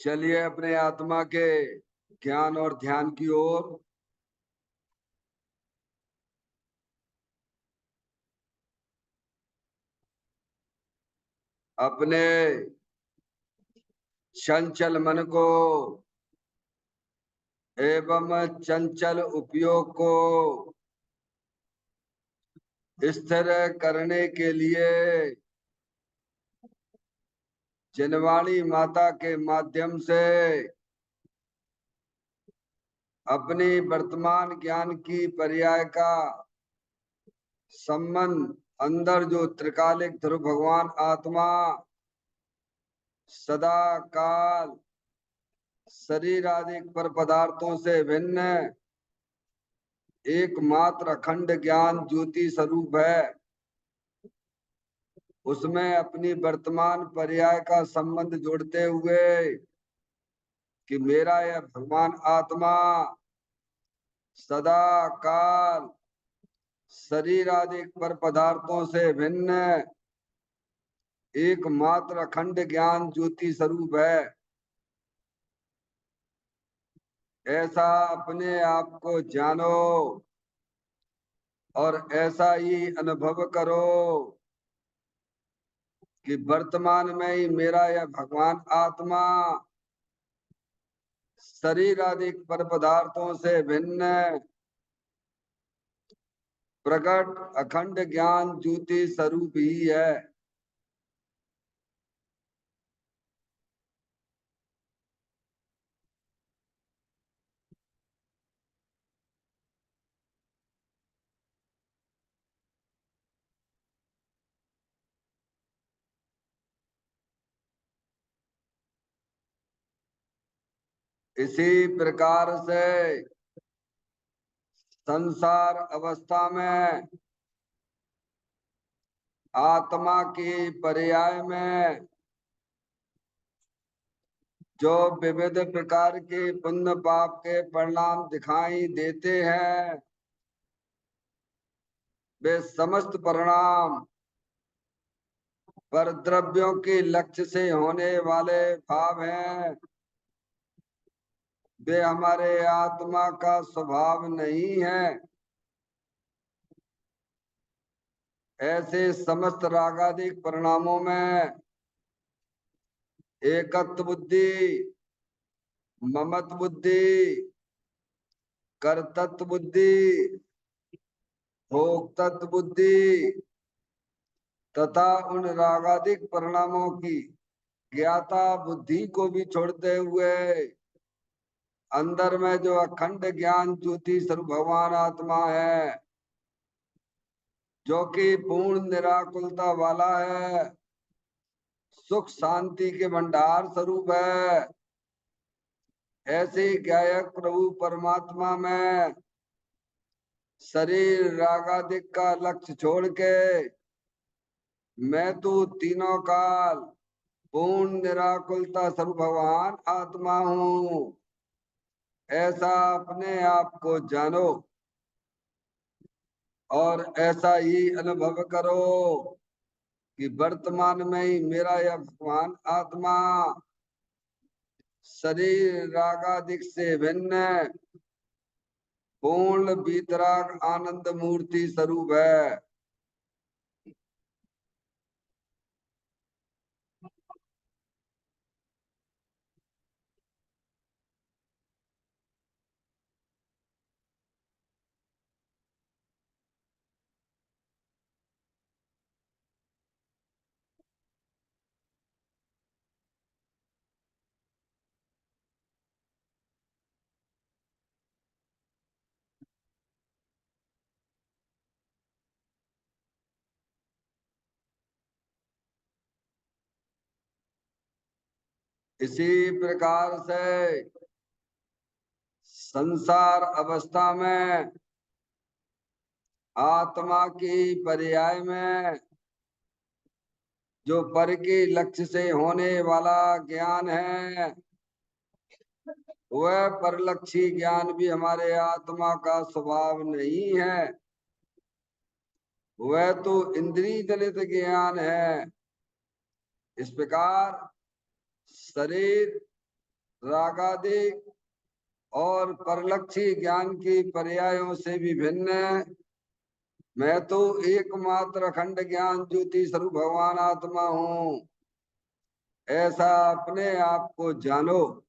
चलिए अपने आत्मा के ज्ञान और ध्यान की ओर। अपने चंचल मन को एवं चंचल उपयोग को स्थिर करने के लिए जिनवाणी माता के माध्यम से अपनी वर्तमान ज्ञान की पर्याय का संबंध अंदर जो त्रिकालिक ध्रुव भगवान आत्मा सदा काल शरीर आदि पर पदार्थों से भिन्न एकमात्र अखंड ज्ञान ज्योति स्वरूप है, उसमें अपनी वर्तमान पर्याय का संबंध जोड़ते हुए कि मेरा यह भगवान आत्मा सदा काल शरीर आदि पर पदार्थों से भिन्न एकमात्र अखंड ज्ञान ज्योति स्वरूप है, ऐसा अपने आप को जानो और ऐसा ही अनुभव करो कि वर्तमान में ही मेरा यह भगवान आत्मा शरीर आदि पर पदार्थों से भिन्न प्रकट अखंड ज्ञान ज्योति स्वरूप ही है। इसी प्रकार से संसार अवस्था में आत्मा की पर्याय में जो विविध प्रकार के पुण्य पाप के परिणाम दिखाई देते हैं, वे समस्त परिणाम पर द्रव्यों के लक्ष्य से होने वाले भाव हैं, वे हमारे आत्मा का स्वभाव नहीं है। ऐसे समस्त रागादिक परिणामों में एकत्व बुद्धि, ममत्व बुद्धि, कर्तृत्व बुद्धि, भोक्तृत्व बुद्धि तथा उन रागादिक परिणामों की ज्ञाता बुद्धि को भी छोड़ते हुए अंदर में जो अखंड ज्ञान ज्योति स्वरूप भगवान आत्मा है, जो कि पूर्ण निराकुलता वाला है, सुख शांति के भंडार स्वरूप है, ऐसे गायक प्रभु परमात्मा में शरीर रागादिक का लक्ष्य छोड़ के मैं तो तीनों काल पूर्ण निराकुलता स्वरूप भगवान आत्मा हूँ, ऐसा अपने आप को जानो और ऐसा ही अनुभव करो कि वर्तमान में ही मेरा यह भगवान आत्मा शरीर रागादिक से भिन्न पूर्ण वीतराग आनंद मूर्ति स्वरूप है। इसी प्रकार से संसार अवस्था में आत्मा की पर्याय में जो पर के लक्ष्य से होने वाला ज्ञान है, वह परलक्षी ज्ञान भी हमारे आत्मा का स्वभाव नहीं है, वह तो इंद्रिय जनित ज्ञान है। इस प्रकार शरीर रागादिक और परलक्षी ज्ञान की पर्यायों से भी भिन्न मैं तो एकमात्र अखंड ज्ञान ज्योति स्वरूप भगवान आत्मा हूँ, ऐसा अपने आप को जानो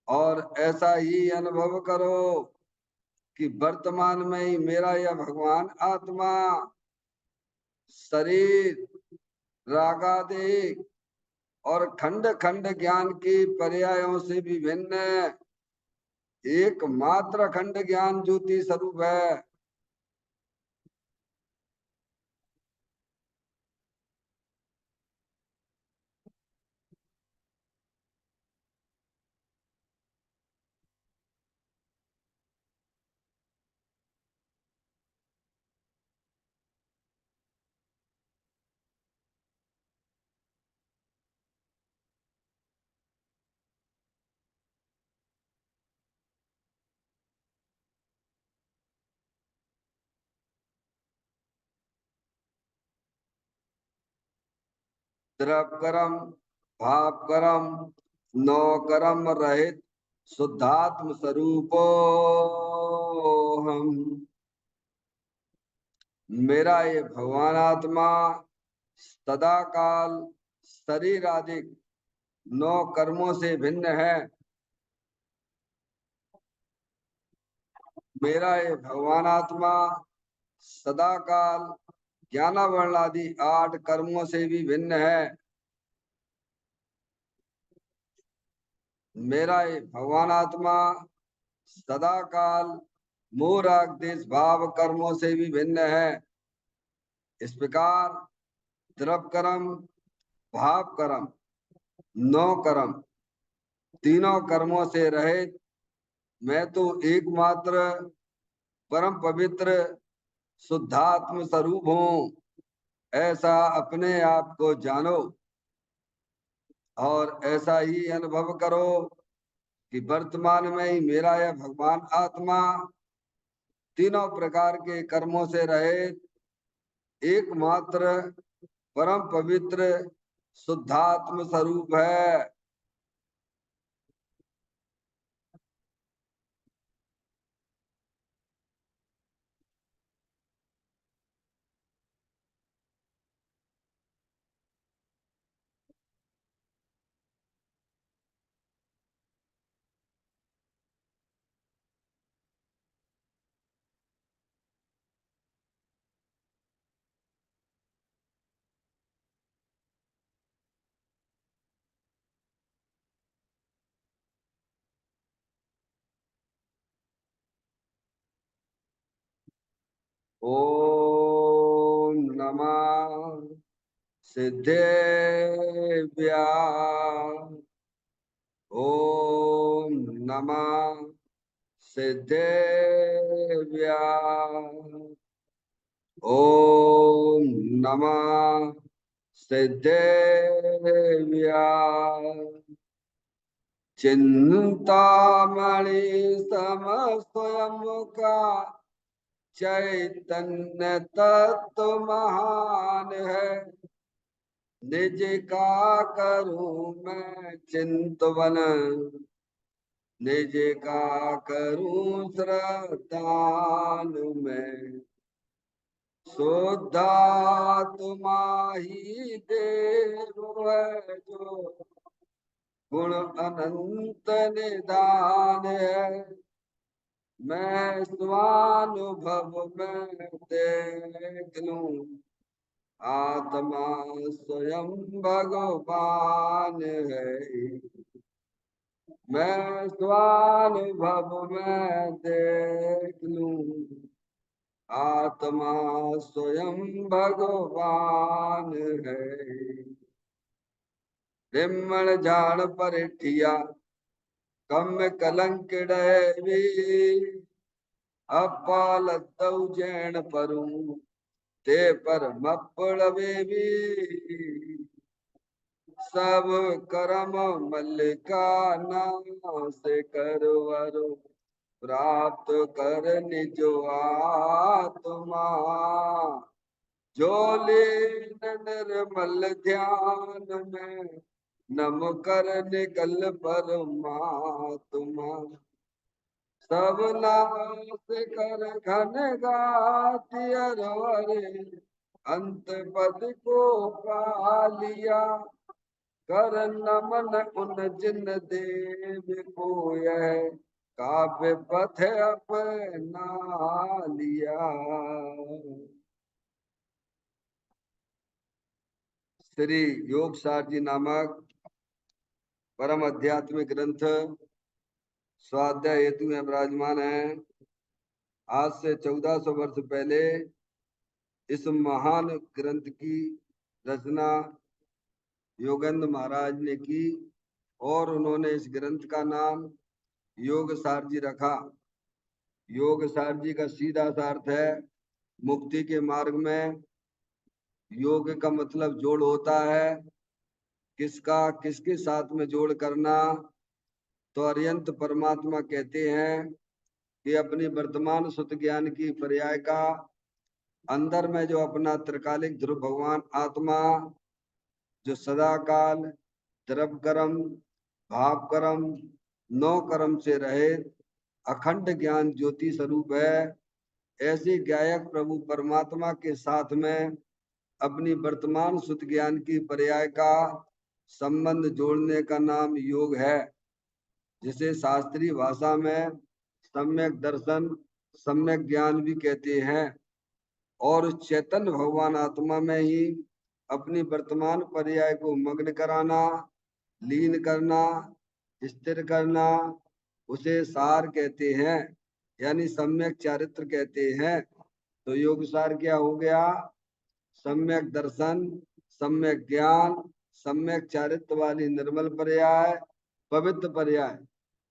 और ऐसा ही अनुभव करो कि वर्तमान में ही मेरा यह भगवान आत्मा शरीर रागादिक और खंड खंड ज्ञान की पर्यायों से भी भिन्न एकमात्र खंड ज्ञान ज्योति स्वरूप है। द्रव कर्म भाव कर्म नौ कर्म रहित शुद्धात्म स्वरूपो हम। मेरा ये भगवान आत्मा सदा काल शरीर आदि नौ कर्मों से भिन्न है। मेरा ये भगवान आत्मा सदा काल ज्ञानावरण आदि 8 कर्मों से भी भिन्न है। मेरा ये भगवान आत्मा सदा काल मोह राग देश भाव कर्मों से भी भिन्न है। इस प्रकार द्रव कर्म भाव कर्म नौ कर्म तीनों कर्मों से रहित मैं तो एकमात्र परम पवित्र शुद्धात्म स्वरूप हूँ, ऐसा अपने आप को जानो और ऐसा ही अनुभव करो कि वर्तमान में ही मेरा यह भगवान आत्मा तीनों प्रकार के कर्मों से रहित एकमात्र परम पवित्र शुद्धात्म स्वरूप है। ओम नमः सिद्धेभ्य ओम नमः सिद्धेभ्य ओम नमः सिद्धेभ्य चिंतामणि सम स्वयं का चैतन्य तत्व महान है। निज का करूं मैं चिंतवन निज का करूं श्रद्धान में शुद्धात्मा ही देव है जो गुण अनंत निदान है। मैं स्वानुभव में देख लूं आत्मा स्वयं भगवान है। मैं स्वानुभव में देख लूं आत्मा स्वयं भगवान है। रिमण झाड़ पर ठिया कम कलंक भी अपाल जैन परूं ते पर मपड़वे भी सब कर्म मल्लिका नाम से करवरो प्राप्त कर निजो आत्मा जो लीन निर्मल ध्यान में नम कर निकल परमात्मा, सब नाश कर घन गाति अरवरे, अंत पद को पा लिया। कर नमन उन जिन देव को यह काव्य पथ अपना लिया। श्री योग सार जी नामक परम आध्यात्मिक ग्रंथ स्वाध्याय हेतु में विराजमान है। आज से 1400 वर्ष पहले इस महान ग्रंथ की रचना योगेंद्र महाराज ने की और उन्होंने इस ग्रंथ का नाम योग सार जी रखा। योग सार जी का सीधा सा अर्थ है मुक्ति के मार्ग में योग का मतलब जोड़ होता है। किसका किसके साथ में जोड़ करना? तो अरियंत परमात्मा कहते हैं कि अपनी वर्तमान सुत ज्ञान की पर्याय का अंदर में जो अपना त्रिकालिक ध्रुव भगवान आत्मा जो सदा काल द्रव कर्म भाव कर्म नौ कर्म से रहित अखंड ज्ञान ज्योति स्वरूप है, ऐसे गायक प्रभु परमात्मा के साथ में अपनी वर्तमान सुत ज्ञान की पर्याय का संबंध जोड़ने का नाम योग है, जिसे शास्त्रीय भाषा में सम्यक दर्शन सम्यक ज्ञान भी कहते हैं। और उस चैतन्य भगवान आत्मा में ही अपनी वर्तमान पर्याय को मग्न कराना, लीन करना, स्थिर करना, उसे सार कहते हैं, यानी सम्यक चारित्र कहते हैं। तो योग सार क्या हो गया? सम्यक दर्शन, सम्यक ज्ञान, सम्यक चारित्र वाली निर्मल पर्याय, पवित्र पर्याय,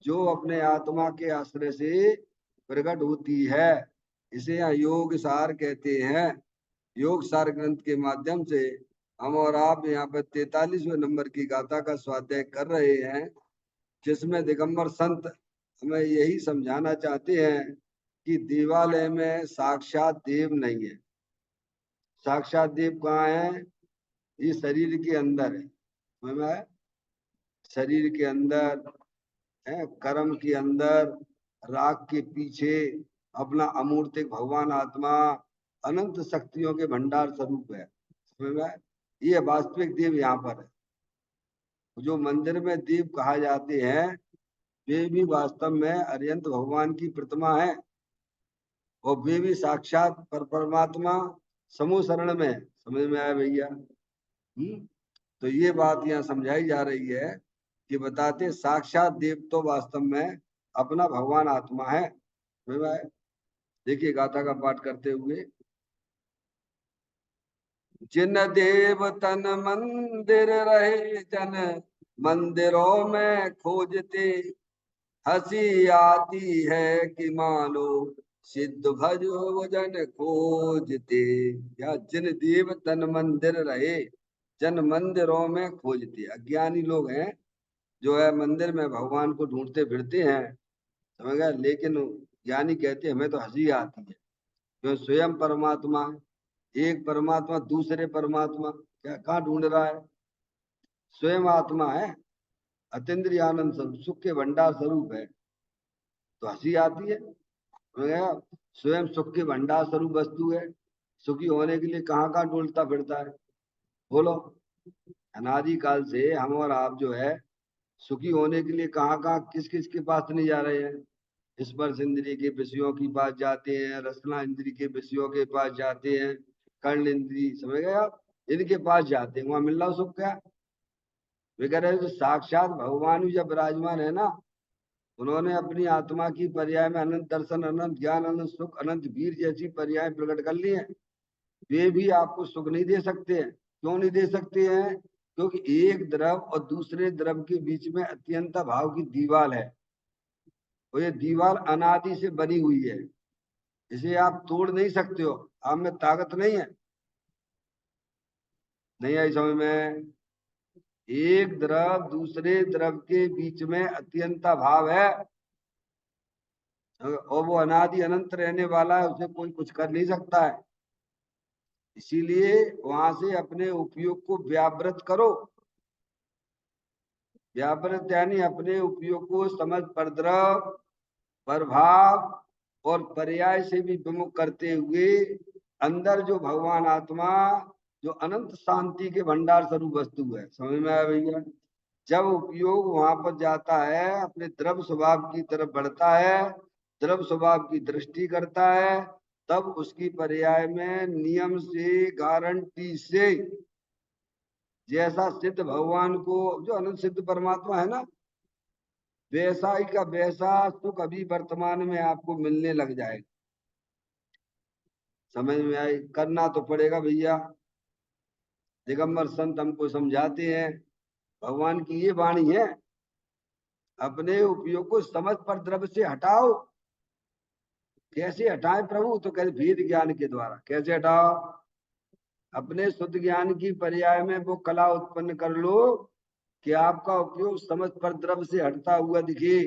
जो अपने आत्मा के आश्रय से प्रकट होती है, इसे यहाँ योग सार कहते हैं। योग सार ग्रंथ के माध्यम से हम और आप यहाँ पर 43वें नंबर की गाथा का स्वाध्याय कर रहे हैं, जिसमें दिगंबर संत हमें यही समझाना चाहते हैं कि देवालय में साक्षात देव नहीं है। साक्षात देव कहाँ है? ये शरीर के अंदर है, शरीर के अंदर है, कर्म के अंदर, राग के पीछे अपना अमूर्तिक भगवान आत्मा अनंत शक्तियों के भंडार स्वरूप है। समझ में? ये वास्तविक देव यहाँ पर है। जो मंदिर में देव कहा जाते हैं वे भी वास्तव में अरियंत भगवान की प्रतिमा है, और वे भी साक्षात परमात्मा समूह शरण में। समझ में आया भैया? तो ये बात यहाँ समझाई जा रही है कि बताते साक्षात देव तो वास्तव में अपना भगवान आत्मा है। देखिए गाथा का पाठ करते हुए, जिन देव तन मंदिर रहे जन मंदिरों में खोजते, हंसी आती है कि मानो सिद्ध भजो जन खोजते। या जिन देव तन मंदिर रहे जन मंदिरों में खोजते, अज्ञानी लोग हैं जो है मंदिर में भगवान को ढूंढते फिरते हैं, समझ गए। लेकिन ज्ञानी कहते हैं हमें तो हंसी आती है, क्यों? स्वयं परमात्मा, एक परमात्मा दूसरे परमात्मा क्या कहाँ ढूंढ रहा है? स्वयं आत्मा है, अतीन्द्रिय आनंद स्वरूप, सुख के भंडार स्वरूप है, तो हंसी आती है। स्वयं सुख के भंडार स्वरूप वस्तु है, सुखी होने के लिए कहाँ कहाँ ढूंढता फिरता है? बोलो। अनादि काल से हम और आप जो है सुखी होने के लिए कहाँ कहाँ किस किस के पास नहीं जा रहे हैं? स्पर्श इंद्रिय के विषयों के पास जाते हैं, रसना इंद्रिय के विषयों के पास जाते हैं, कर्ण इंद्रिय, समझ गए आप, इनके पास जाते हैं, वहां मिल रहा सुख क्या? वे कह रहे हैं जो साक्षात भगवान जब विराजमान है ना, उन्होंने अपनी आत्मा की पर्याय में अनंत दर्शन, अनंत ज्ञान, अनंत सुख, अनंत वीर जैसी पर्याय प्रकट कर ली है। वे भी आपको सुख नहीं दे सकते हैं। क्यों नहीं दे सकते हैं? क्योंकि एक द्रव और दूसरे द्रव के बीच में अत्यंत भाव की दीवार है, और ये दीवार अनादि से बनी हुई है, इसे आप तोड़ नहीं सकते हो, आप में ताकत नहीं है। नहीं आई समझ में? एक द्रव दूसरे द्रव के बीच में अत्यंत भाव है, और वो अनादि अनंत रहने वाला है, उसे कोई कुछ कर नहीं सकता है। इसीलिए वहां से अपने उपयोग को व्यावृत करो। व्यापृत यानी अपने उपयोग को समझ परद्रव, प्रभाव और पर्याय से भी विमुख करते हुए अंदर जो भगवान आत्मा जो अनंत शांति के भंडार स्वरूप वस्तु है। समझ में आया भैया? जब उपयोग वहां पर जाता है, अपने द्रव स्वभाव की तरफ बढ़ता है, द्रव स्वभाव की दृष्टि करता है, तब उसकी पर्याय में नियम से, गारंटी से, जैसा सिद्ध भगवान को, जो अनंत सिद्ध परमात्मा है ना, वैसा ही का वैसा सुख अभी वर्तमान में आपको मिलने लग जाएगा। समझ में आई? करना तो पड़ेगा भैया। दिगंबर संत हमको समझाते हैं, भगवान की ये वाणी है, अपने उपयोग को समझ पर द्रव्य से हटाओ। कैसे हटाए प्रभु? तो कहते भेद ज्ञान के द्वारा। कैसे हटाओ? अपने शुद्ध ज्ञान की पर्याय में वो कला उत्पन्न कर लो कि आपका उपयोग समझ पर द्रव्य से हटता हुआ दिखे।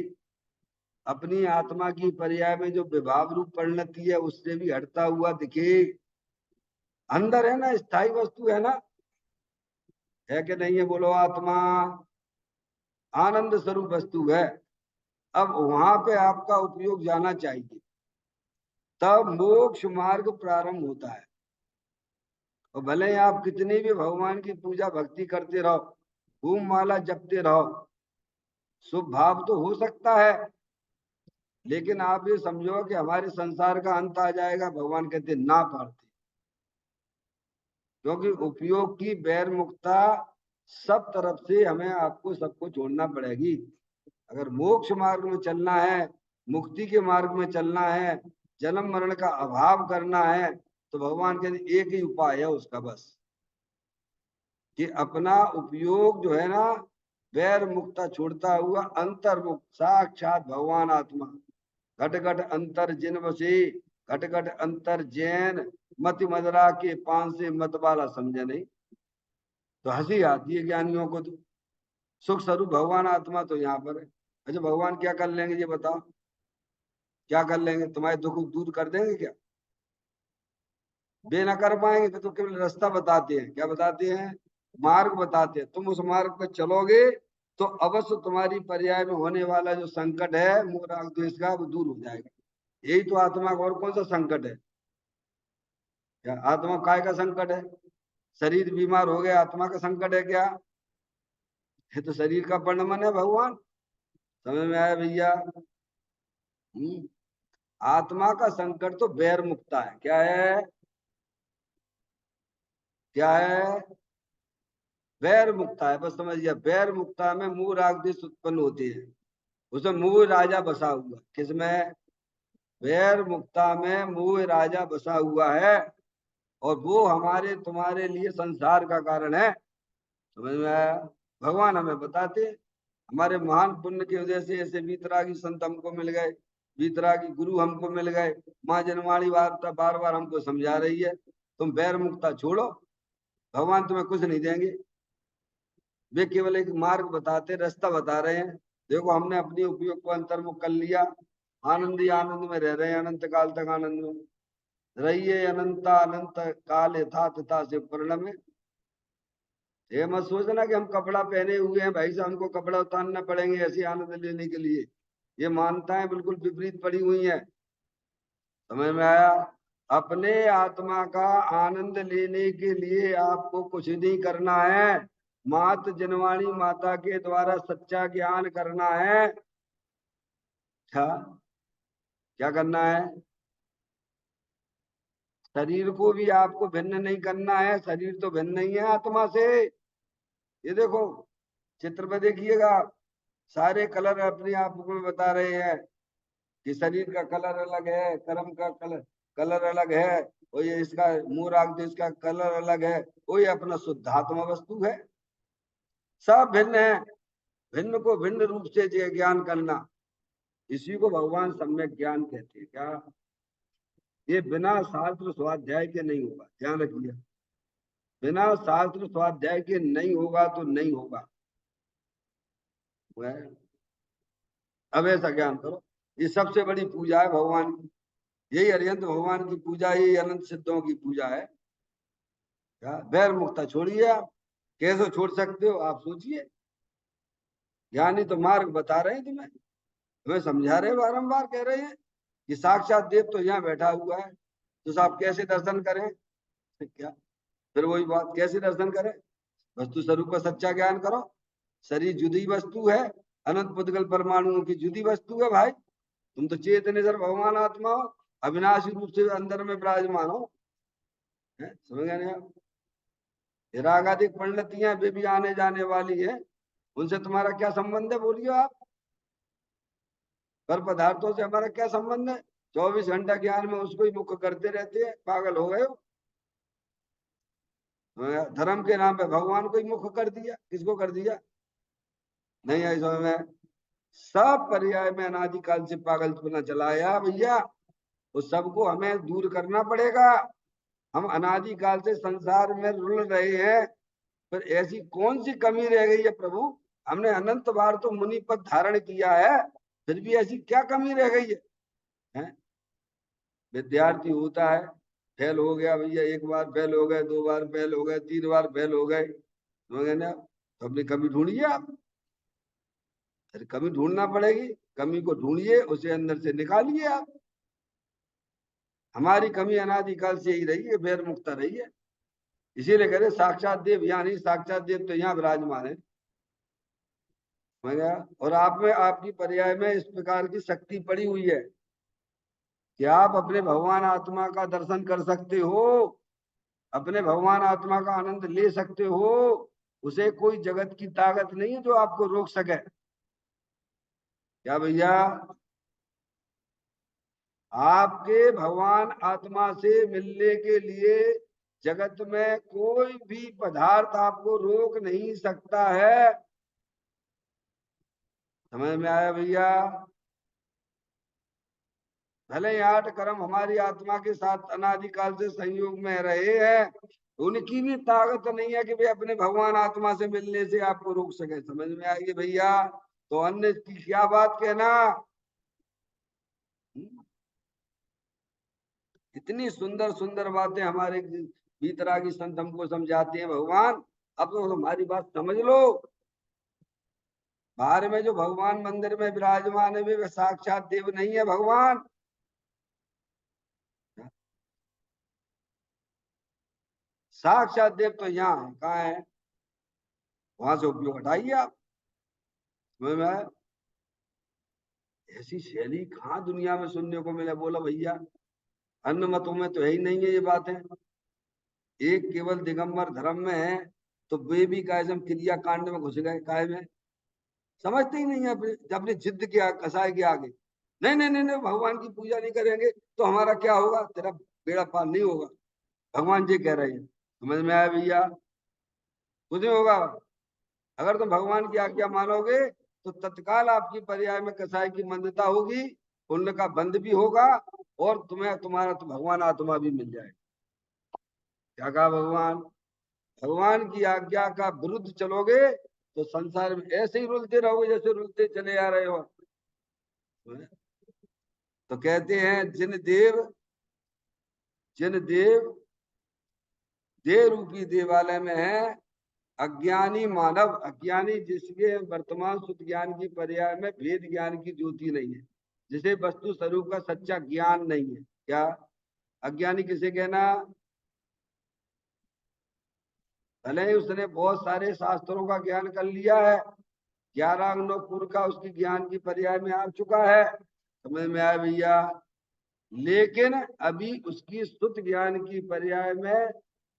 अपनी आत्मा की पर्याय में जो विभाव रूप परिणति है उससे भी हटता हुआ दिखे। अंदर है ना, स्थायी वस्तु है ना, है कि नहीं है? बोलो। आत्मा आनंद स्वरूप वस्तु है। अब वहां पे आपका उपयोग जाना चाहिए, तब मोक्ष मार्ग प्रारंभ होता है। और भले ही आप कितनी भी भगवान की पूजा भक्ति करते रहो, धूम माला जपते रहो, शुभ भाव तो हो सकता है, लेकिन आप ये समझो कि हमारे संसार का अंत आ जाएगा, भगवान कहते ना पारते। क्योंकि उपयोग की बैर मुक्ता सब तरफ से हमें आपको सबको छोड़ना पड़ेगी। अगर मोक्ष मार्ग में चलना है, मुक्ति के मार्ग में चलना है, जन्म मरण का अभाव करना है, तो भगवान कहते एक ही उपाय है उसका, बस कि अपना उपयोग जो है ना, बैर मुक्ता छोड़ता हुआ अंतर्मुक्त साक्षात भगवान आत्मा, घट घट अंतर जिन बसे, घट घट अंतर जैन, मति मदरा के पान से मत वाला समझे नहीं। तो हंसी आती है ज्ञानियों को। तो सुख स्वरूप भगवान आत्मा तो यहाँ पर है। अच्छा, भगवान क्या कर लेंगे ये बताओ? क्या कर लेंगे? तुम्हारे दुख दूर कर देंगे क्या? वे ना कर पाएंगे। तो केवल रास्ता बताते हैं। क्या बताते हैं? मार्ग बताते हैं। तुम उस मार्ग पर चलोगे तो अवश्य तुम्हारी पर्याय में होने वाला जो संकट है मोह राग द्वेष का, वो दूर हो जाएगा। यही तो आत्मा का और कौन सा संकट है? क्या आत्मा काय का संकट है? शरीर बीमार हो गया, आत्मा का संकट है क्या? ये तो शरीर का वर्णमन है भगवान। समझ में आया भैया? आत्मा का संकट तो बैर मुक्ता है। क्या है? क्या है? बैर मुक्ता है। बस समझिए, बैर मुक्ता में मोह राग द्वेष उत्पन्न होते हैं। उसमें मोह राजा बसा हुआ। किसमें? बैर मुक्ता में मोह राजा बसा हुआ है, और वो हमारे तुम्हारे लिए संसार का कारण है। समझ में आया? भगवान हमें बताते, हमारे महान पुण्य की वजह से ऐसे वीतरागी संत हमको मिल गए, वीतरागी गुरु हमको मिल गए। माँ जनवाणी वार्ता बार बार हमको समझा रही है, तुम बैर मुक्ता छोड़ो, भगवान तुम्हें कुछ नहीं देंगे। वे केवल एक मार्ग बताते, रास्ता बता रहे हैं। देखो, हमने अपने उपयोग को अंतर्मुख कर लिया, आनंद ही आनंद में रह रहे हैं, अनंत काल तक आनंद में रहिए। अनंता अनंत काल यथा तथा से परिणम है। ये मत सोचना कि हम कपड़ा पहने हुए हैं भाई साहब, हमको कपड़ा उतारना पड़ेंगे ऐसे आनंद लेने के लिए। ये मान्यताएं बिल्कुल विपरीत पड़ी हुई हैं। समझ में आया? अपने आत्मा का आनंद लेने के लिए आपको कुछ नहीं करना है, मात जनवाणी माता के द्वारा सच्चा ज्ञान करना है। अच्छा, क्या करना है? शरीर को भी आपको भिन्न नहीं करना है। शरीर तो भिन्न नहीं है आत्मा से। ये देखो, चित्र में देखिएगा, सारे कलर अपने आप को बता रहे हैं कि शरीर का कलर अलग है, कर्म का कलर कलर अलग है, और ये इसका मुंह राग दो, इसका कलर अलग है। वो ये अपना शुद्धात्मा वस्तु है, सब भिन्न है। भिन्न को भिन्न रूप से ज्ञान करना, इसी को भगवान सम्यक ज्ञान कहते हैं। क्या? ये बिना शास्त्र स्वाध्याय के नहीं होगा, ध्यान रखिए। बिना शास्त्र स्वाध्याय के नहीं होगा तो नहीं होगा। वह अब ऐसा ज्ञान करो। ये सबसे बड़ी पूजा है भगवान की। यही अरिहंत भगवान की पूजा, यही अनंत सिद्धों की पूजा है। क्या? बैर मुक्ता छोड़िए आप। कैसे छोड़ सकते हो आप? सोचिए। ज्ञानी तो मार्ग बता रहे हैं तुम्हें, तुम्हें समझा रहे, बारंबार कह रहे हैं कि साक्षात देव तो यहाँ बैठा हुआ है, तो साहब कैसे दर्शन करें? क्या फिर वही बात, कैसे दर्शन करें? वस्तु स्वरूप का सच्चा ज्ञान करो। शरीर जुदी वस्तु है, अनंत पुद्गल परमाणुओं की जुदी वस्तु है भाई। तुम तो चेतनेश्वर भगवान आत्मा हो, अविनाशी रूप से अंदर में विराजमान हो। समझ गए नहीं आप? रागाधिक पंडितियां वे भी आने जाने वाली है, उनसे तुम्हारा क्या संबंध है बोलिए आप? पर पदार्थों से हमारा क्या संबंध है? 24 घंटा ज्ञान में उसको ही मुख्य करते रहते हैं, पागल हो गए हो। धर्म के नाम पे भगवान को ही मुख्य कर दिया, किसको कर दिया? नहीं आई समझ में? सब पर्याय में अनादिकाल से पागलपना चलाया भैया, उस सबको हमें दूर करना पड़ेगा। हम अनादिकाल से संसार में रुल रहे हैं, पर ऐसी कौन सी कमी रह गई है प्रभु? हमने अनंत बार तो मुनि पद धारण किया है, फिर भी ऐसी क्या कमी रह गई है? विद्यार्थी होता है, फेल हो गया भैया, एक बार फेल हो गए, 2 बार फेल हो गए, 3 बार फेल हो गए, समझ ना? तो अपनी कमी ढूंढिए आप, फिर कमी ढूंढना पड़ेगी, कमी को ढूंढिए, उसे अंदर से निकालिए आप। हमारी कमी अनादिकाल से ही रही है, बेर मुक्त रही है। इसीलिए कह रहे साक्षात देव यहाँ नहीं, साक्षात देव तो यहाँ विराजमान है। समझ गया? और आप में, आपकी पर्याय में इस प्रकार की शक्ति पड़ी हुई है कि आप अपने भगवान आत्मा का दर्शन कर सकते हो, अपने भगवान आत्मा का आनंद ले सकते हो। उसे कोई जगत की ताकत नहीं है जो आपको रोक सके। क्या भैया? आपके भगवान आत्मा से मिलने के लिए जगत में कोई भी पदार्थ आपको रोक नहीं सकता है। समझ में आया भैया? भले ही 8 कर्म हमारी आत्मा के साथ अनादिकाल से संयोग में रहे हैं, उनकी भी ताकत नहीं है कि वे अपने भगवान आत्मा से मिलने से आपको रोक सके। समझ में आएगी भैया? तो अन्य की क्या बात कहना। इतनी सुंदर सुंदर बातें हमारे भीतरा की संत हमको समझाते हैं भगवान। अब तो हमारी बात समझ लो। बाहर में जो भगवान मंदिर में विराजमान है वे साक्षात देव नहीं है भगवान। साक्षात देव तो यहाँ है, कहाँ है? वहां से उपयोग हटाइए आप। समझ में आया? ऐसी शैली कहाँ दुनिया में सुनने को मिले बोला भैया? अन्य मतों में तो है ही नहीं है ये बातें। एक केवल दिगंबर धर्म में है, तो वे भी कायम क्रिया कांड में घुस गए, काय में समझते ही नहीं है। जब अपने जिद के कसाय के आगे, नहीं नहीं नहीं नहीं, भगवान की पूजा नहीं करेंगे तो हमारा क्या होगा, तेरा बेड़ा पार नहीं होगा, भगवान जी कह रहे हैं। समझ में आया भैया? कुछ नहीं होगा। अगर तुम भगवान की आज्ञा मानोगे तो तत्काल आपकी पर्याय में कसाई की मंदता होगी, पुण्य का बंध भी होगा, और तुम्हें तुम्हारा तो भगवान आत्मा भी मिल जाएगा। क्या कहा भगवान? भगवान की आज्ञा का विरुद्ध चलोगे तो संसार में ऐसे ही रुलते रहोगे जैसे रुलते चले आ रहे हो। तो कहते हैं जिन देव देह रूपी देवालय में है, अज्ञानी मानव, अज्ञानी जिसके वर्तमान शुद्ध ज्ञान की पर्याय में भेद ज्ञान की ज्योति नहीं है, जिसे वस्तु स्वरूप का सच्चा ज्ञान नहीं है। क्या? अज्ञानी किसे कहना? भले ही उसने बहुत सारे शास्त्रों का ज्ञान कर लिया है, 11 अंगों पूर्व का उसकी ज्ञान की पर्याय में आ चुका है। समझ में आया भैया? लेकिन अभी उसकी शुद्ध ज्ञान की पर्याय में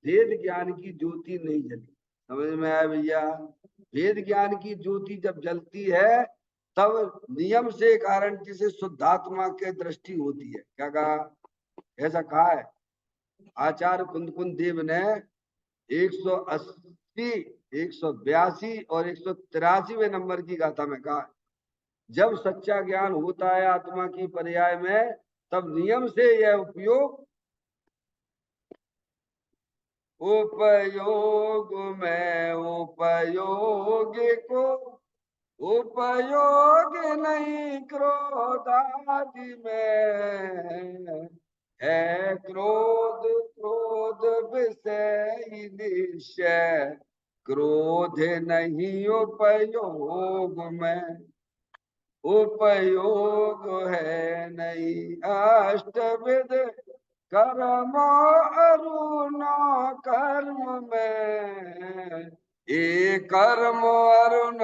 भेद ज्ञान की ज्योति नहीं जली। समझ में आया भैया? भेद ज्ञान की ज्योति जब जलती है तब नियम से कारण जिसे शुद्धात्मा के दृष्टि होती है। क्या कहा? ऐसा कहा है आचार्य कुंद कुंद देव ने 180, 182 और 183वें नंबर की गाथा में कहा, जब सच्चा ज्ञान होता है आत्मा की पर्याय में, तब नियम से यह उपयोग उपयोग में उपयोग को उपयोग नहीं क्रोधादि में है, क्रोध क्रोध विषय निश्चय क्रोध नहीं उपयोग में, उपयोग है नहीं। अष्टविध कर्म अरुण कर्म में, ये कर्म अरुण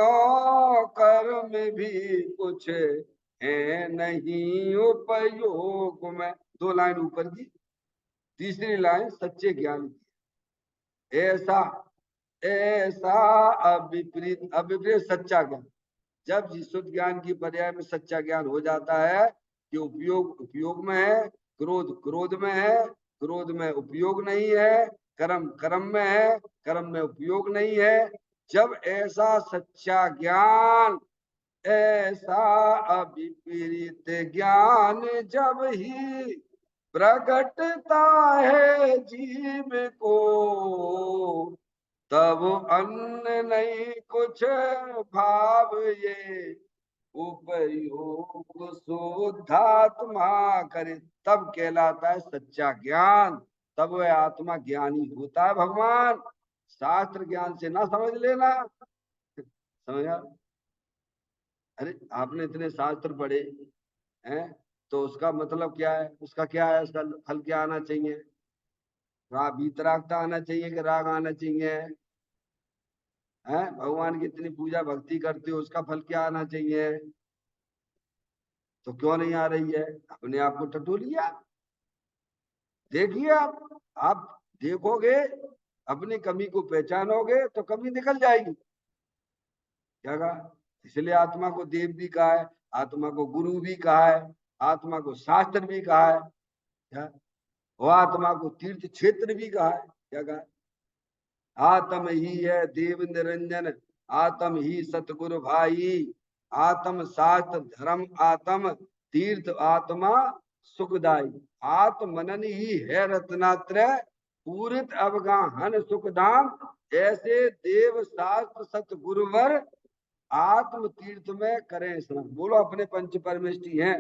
कर्म भी कुछ है नहीं उपयोग में। दो लाइन ऊपर की, तीसरी लाइन सच्चे ज्ञान की। ऐसा ऐसा अविपरीत, अविपरीत सच्चा ज्ञान। जब शुद्ध ज्ञान की पर्याय में सच्चा ज्ञान हो जाता है कि उपयोग उपयोग में है, क्रोध क्रोध में है, क्रोध में उपयोग नहीं है, कर्म कर्म में है, कर्म में उपयोग नहीं है। जब ऐसा सच्चा ज्ञान, ऐसा अविपरीत ज्ञान जब ही प्रकटता है जीव को, तब अन्य नहीं कुछ भाव ये उपयोग शुद्धात्मा करे। तब कहलाता है सच्चा ज्ञान, तब वह आत्मा ज्ञानी होता है। भगवान शास्त्र ज्ञान से ना समझ लेना, समझा? अरे आपने इतने शास्त्र पढ़े हैं, तो उसका मतलब क्या है, उसका क्या है, उसका फल क्या आना चाहिए? राग वीतरागता आना चाहिए कि राग आना चाहिए? है भगवान की इतनी पूजा भक्ति करते हो, उसका फल क्या आना चाहिए? तो क्यों नहीं आ रही है? अपने आप को टटोलिए। देखिए आप देखोगे, अपनी कमी को पहचानोगे तो कमी निकल जाएगी। क्या कहा? इसलिए आत्मा को देव भी कहा है, आत्मा को गुरु भी कहा है, आत्मा को शास्त्र भी कहा है। क्या? वो आत्मा को तीर्थ क्षेत्र भी कहा है। क्या कहा? आत्म ही है देव निरंजन, आत्म ही सतगुरु भाई, आत्म शास्त्र धर्म आत्म तीर्थ आत्मा सुखदाई। आत्म मनन ही है रत्नात्रय, पूरित अवगाहन सुखधाम। ऐसे देव शास्त्र सतगुरुवर, आत्म तीर्थ में करें स्नान। बोलो अपने पंच परमेष्टि हैं,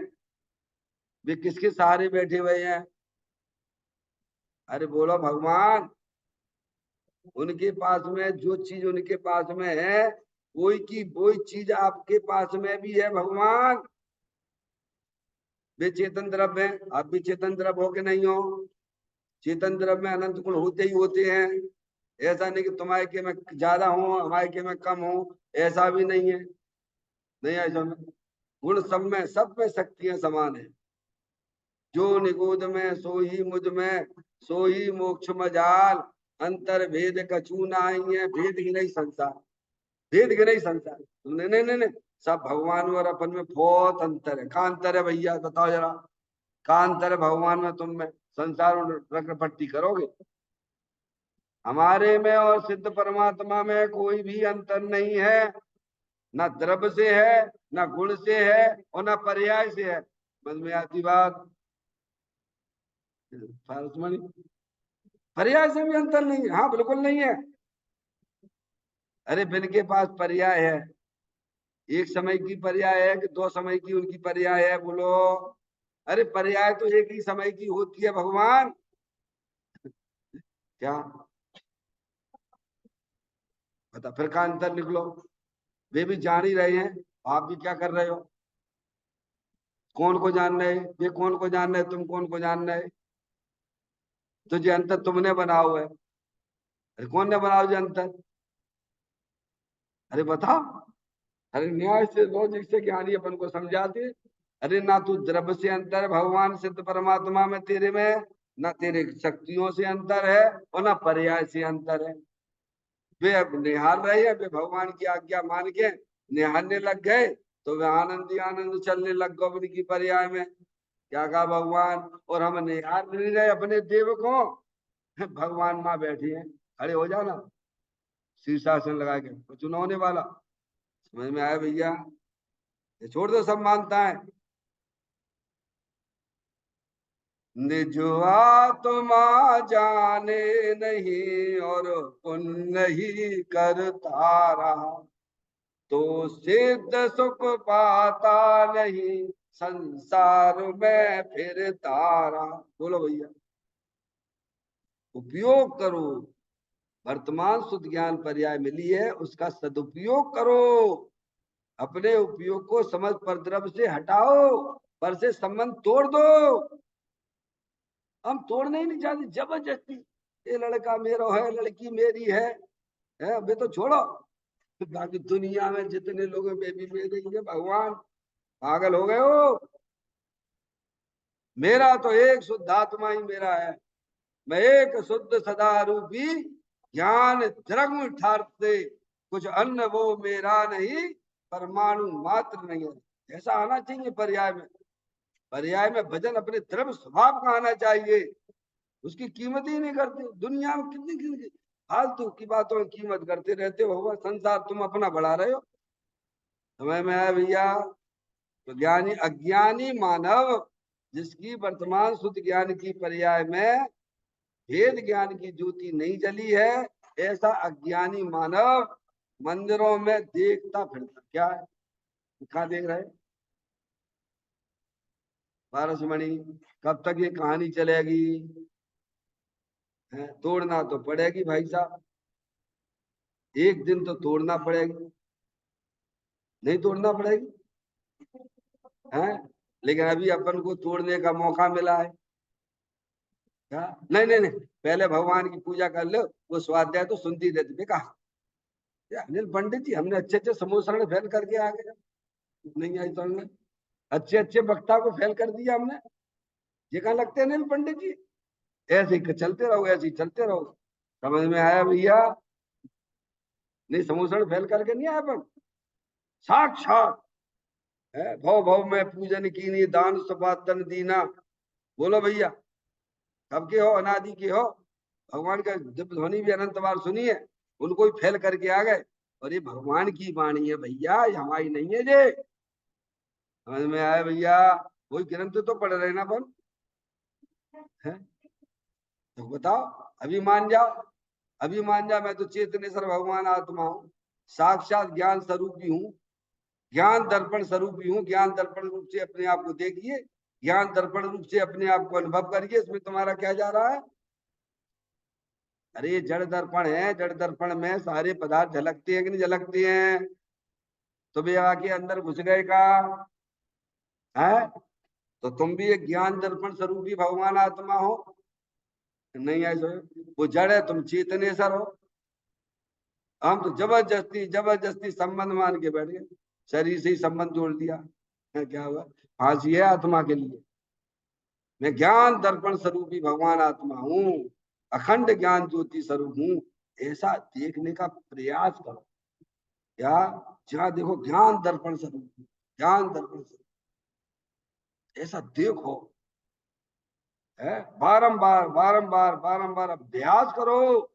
वे किसके सहारे बैठे हुए हैं? अरे बोलो भगवान, उनके पास में जो चीज उनके पास में है, वही की वही चीज आपके पास में भी है भगवान। वे चेतन द्रव्य हैं, आप भी चेतन द्रव्य हो के नहीं हो? चेतन द्रव्य में अनंत गुण होते ही होते हैं। ऐसा नहीं कि तुम्हारे के में ज्यादा हूं, हमारे के में कम हूं, ऐसा भी नहीं है। नहीं, ऐसा में गुण सब में शक्तियां समान है। जो निगोद में सो ही मुझ में, सो ही मोक्ष मजाल, अंतर भेद कछू नाई है, भेद ही नहीं संसार, भेद ही नहीं संसार। नहीं नहीं नहीं नहीं, सब भगवान और अपन में बहुत अंतर है। कहाँ अंतर है भैया, बताओ जरा, कहाँ अंतर है भगवान में तुम में? संसार और रकपट्टी करोगे। हमारे में और सिद्ध परमात्मा में कोई भी अंतर नहीं है। ना द्रव्य से है, ना गुण से है, और ना पर्याय से है। समझ में आती बात? फारसमणि, पर्याय से भी अंतर नहीं है। हाँ बिल्कुल नहीं है। अरे बिन के पास पर्याय है, एक समय की पर्याय है कि दो समय की उनकी पर्याय है? बोलो। अरे पर्याय तो एक ही समय की होती है भगवान। क्या बता, फिर का अंतर निकलो। वे भी जान ही रहे हैं, आप भी क्या कर रहे हो? कौन को जान रहे? ये कौन को जान रहे, तुम कौन को जान रहे? तो ये अंतर तुमने बनाओ है। अरे कौन ने बनाओ ये अंतर? अरे बताओ। अरे न्याय से लॉजिक से ज्ञानी अपन को समझाते। अरे ना तू द्रव्य से अंतर है भगवान सिद्ध परमात्मा में तेरे में, ना तेरे शक्तियों से अंतर है, और ना पर्याय से अंतर है। वे अब निहार रहे हैं, वे भगवान की आज्ञा मान के निहारने लग गए, तो वे आनंद ही आनंद चलने लग गए उनकी पर्याय में। क्या कहा भगवान? और हम निहार नहीं रहे अपने देव को, भगवान माँ बैठी है। खड़े हो जाना, शीर्षासन लगा के, कुछ न होने वाला। समझ में आया भैया? ये छोड़ दो सब मानता है। निज आत्मा जाने नहीं और पुण्य ही करता रहा, तो सिद्ध सुख पाता नहीं, संसार में फिरता रहा। बोलो भैया, उपयोग करो, वर्तमान शुद्ध ज्ञान पर्याय मिली है, उसका सदुपयोग करो। अपने उपयोग को समझ पर द्रव्य से हटाओ, पर से संबंध तोड़ दो। हम तोड़ना ही नहीं चाहते जबरदस्ती, ये लड़का मेरा है, लड़की मेरी है, अबे तो छोड़ो। बाकी दुनिया में जितने लोग हैं बेबी मेरे ही है। भगवान पागल हो गए हो? मेरा तो एक शुद्ध आत्मा ही मेरा है। मैं एक शुद्ध सदा रूपी ज्ञान द्रव्य ठार्थ से कुछ अन्य वो मेरा नहीं, परमाणु मात्र नहीं है। ऐसा आना चाहिए पर्याय में। पर्याय में भजन अपने द्रव्य स्वभाव का आना चाहिए। उसकी कीमत ही नहीं करते। दुनिया में कितनी फालतू की बातों की कीमत करते रहते हो। संसार तुम अपना बढ़ा रहे हो। समझ में आया भैया? तो ज्ञानी अज्ञानी मानव जिसकी वर्तमान शुद्ध ज्ञान की पर्याय में भेद ज्ञान की ज्योति नहीं जली है, ऐसा अज्ञानी मानव मंदिरों में देखता फिरता क्या है? कहाँ देख रहे? पारसमणि कब तक ये कहानी चलेगी? तोड़ना तो पड़ेगी भाई साहब, एक दिन तो तोड़ना पड़ेगी। नहीं तोड़ना पड़ेगी है? लेकिन अभी अपन को तोड़ने का मौका मिला है क्या? नहीं नहीं नहीं, पहले भगवान की पूजा कर लो, वो स्वाध्याय तो सुनती रहती। कहा अनिल पंडित जी हमने अच्छे अच्छे समूह फेल करके आ गए, नहीं आई तो हमने अच्छे अच्छे वक्ता को फेल कर दिया हमने। ये कहाँ लगते हैं अनिल पंडित जी? ऐसे ही चलते रहो, ऐसे ही चलते रहो। समझ में आया भैया? नहीं समूह फेल करके नहीं आया अपन, साक्षात है भव भव में पूजन की नहीं दान सपातन दीना। बोलो भैया, कब के हो? अनादि के हो। भगवान का जब ध्वनि भी अनंत बार सुनी है, उनको भी फेल करके आ गए। और ये भगवान की वाणी है भैया, ये हमारी नहीं है। ये समझ में आया भैया? वही ग्रंथ तो पढ़ रहे ना अपन है। तो बताओ, अभी मान जाओ, अभी मान जाओ। मैं तो चेतनेश्वर भगवान आत्मा हूँ, साक्षात ज्ञान स्वरूप ही हूँ, ज्ञान दर्पण स्वरूप ही हूँ। ज्ञान दर्पण रूप से अपने आप को देखिए, ज्ञान दर्पण रूप से अपने आप को अनुभव करिए। इसमें तुम्हारा क्या जा रहा है? अरे ये जड़ दर्पण है, जड़ दर्पण में सारे पदार्थ झलकते हैं कि नहीं झलकते हैं? तो भी आके अंदर घुस गए का है? तो तुम भी एक ज्ञान दर्पण स्वरूपी भगवान आत्मा हो। नहीं ऐसे वो जड़ है, तुम चेतनेश्वर हो। हम तो जबरदस्ती जबरदस्ती संबंध मान के बैठ गए, शरीर से ही संबंध जोड़ दिया है। क्या हुआ? फांसी है आत्मा के लिए। मैं ज्ञान दर्पण स्वरूपी भगवान आत्मा हूँ, अखंड ज्ञान ज्योति स्वरूप हूँ। ऐसा देखने का प्रयास करो। क्या? जहाँ देखो ज्ञान दर्पण स्वरूप, ज्ञान दर्पण स्वरूप, ऐसा देखो है। बारंबार बारंबार बारंबार अभ्यास करो।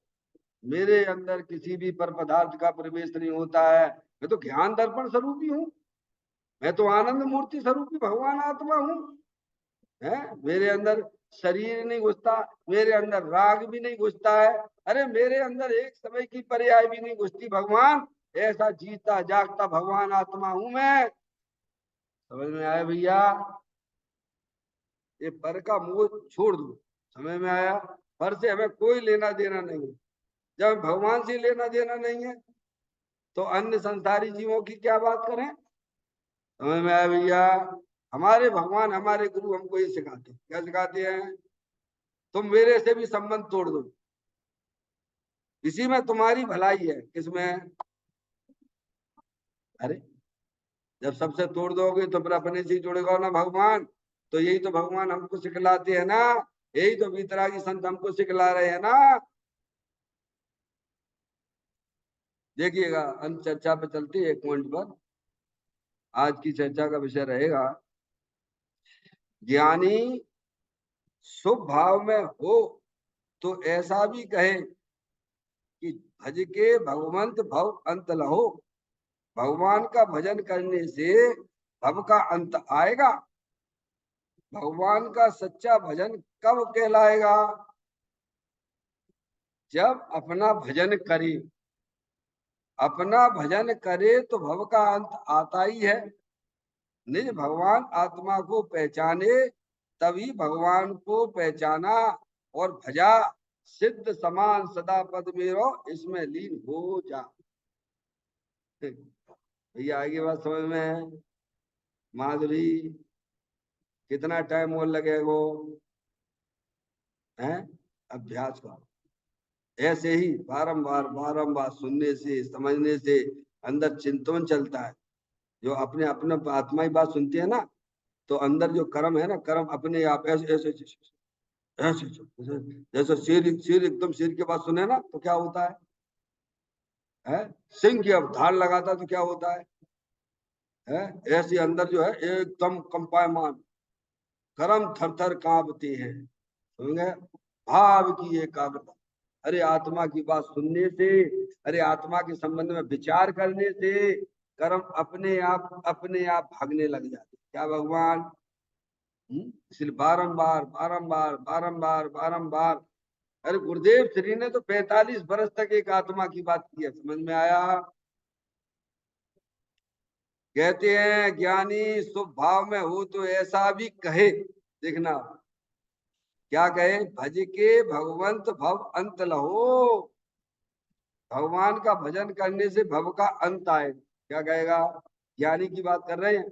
मेरे अंदर किसी भी पर पदार्थ का प्रवेश नहीं होता है। मैं तो ज्ञान दर्पण स्वरूप ही हूँ। मैं तो आनंद मूर्ति स्वरूपी भगवान आत्मा हूँ। है मेरे अंदर शरीर नहीं घुसता, मेरे अंदर राग भी नहीं घुसता है। अरे मेरे अंदर एक समय की पर्याय भी नहीं घुसती भगवान। ऐसा जीता जागता भगवान आत्मा हूं मैं। समझ में आया भैया? ये पर का मोह छोड़ दो। समझ में आया? पर से हमें कोई लेना देना नहीं है। जब भगवान से लेना देना नहीं है तो अन्य संसारी जीवों की क्या बात करें? समझ में आया भैया? हमारे भगवान हमारे गुरु हमको ये सिखाते हैं। क्या सिखाते हैं? तुम मेरे से भी संबंध तोड़ दो, इसी में तुम्हारी भलाई है। किसमें? अरे जब सबसे तोड़ दोगे तो फिर अपने से ही जुड़ेगा ना भगवान। तो यही तो भगवान हमको सिखलाते हैं ना, यही तो वीतरागी संत हमको सिखला रहे हैं ना। देखिएगा, अंत चर्चा पे चलते हैं एक पॉइंट पर। आज की चर्चा का विषय रहेगा, ज्ञानी शुभ भाव में हो तो ऐसा भी कहे कि भज के भगवंत भव अंत लहो। भगवान का भजन करने से भव का अंत आएगा। भगवान का सच्चा भजन कब कहलाएगा? जब अपना भजन करे। अपना भजन करे तो भव का अंत आता ही है। निज भगवान आत्मा को पहचाने, तभी भगवान को पहचाना और भजा। सिद्ध समान सदा पद मेरो, इसमें लीन हो जा। भैया आगे बात समझ में है? माधुरी, कितना टाइम और लगेगा? है अभ्यास करो। ऐसे ही बारंबार बारंबार सुनने से, समझने से अंदर चिंतन चलता है। जो अपने अपने आत्मा की बात सुनती है ना, तो अंदर जो कर्म है ना, कर्म अपने आप ऐसे ऐसे ऐसे जैसे शेर, शेर एकदम शेर की बात सुने ना तो क्या होता है? सिंह की अब धार लगाता तो क्या होता है? ऐसे अंदर जो है एकदम कंपायमान, कर्म थर थर कांपते हैं, समझे? भाव की एकाग्रता। अरे आत्मा की बात सुनने से, अरे आत्मा के संबंध में विचार करने से कर्म अपने आप भागने लग जाते। क्या भगवान? इसलिए बारंबार बारंबार बारंबार बारंबार। अरे गुरुदेव श्री ने तो 45 वर्ष तक एक आत्मा की बात की है, समझ में आया? कहते हैं ज्ञानी शुभ भाव में हो तो ऐसा भी कहे, देखना क्या कहे, भज के भगवंत भव अंत लहो। भगवान का भजन करने से भव का अंत आए, क्या कहेगा? ज्ञानी की बात कर रहे हैं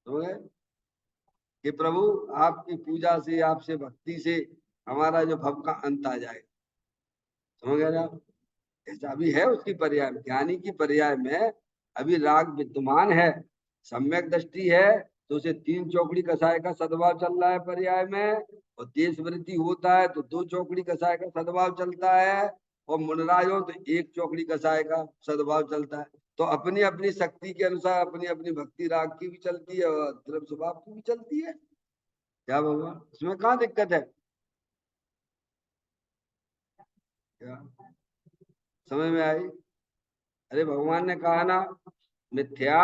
तो कि प्रभु आपकी पूजा से, आपसे भक्ति से हमारा जो भव का अंत आ जाए, समझ गए ना? ऐसा भी है उसकी पर्याय में, ज्ञानी की पर्याय में अभी राग विद्यमान है, सम्यक दृष्टि है, तो उसे 3 चौकड़ी कसाय का सद्भाव चल रहा है पर्याय में। और देश वृत्ति होता है तो 2 चौकड़ी कसाय का सद्भाव चलता है। और मुनराज हो तो 1 चौकड़ी कसाय का सद्भाव चलता है। तो अपनी अपनी शक्ति के अनुसार अपनी अपनी भक्ति राग की भी चलती है और द्रव्य स्वभाव की भी चलती है। क्या भगवान, इसमें कहाँ दिक्कत है? क्या समझ में आई? अरे भगवान ने कहा ना, मिथ्या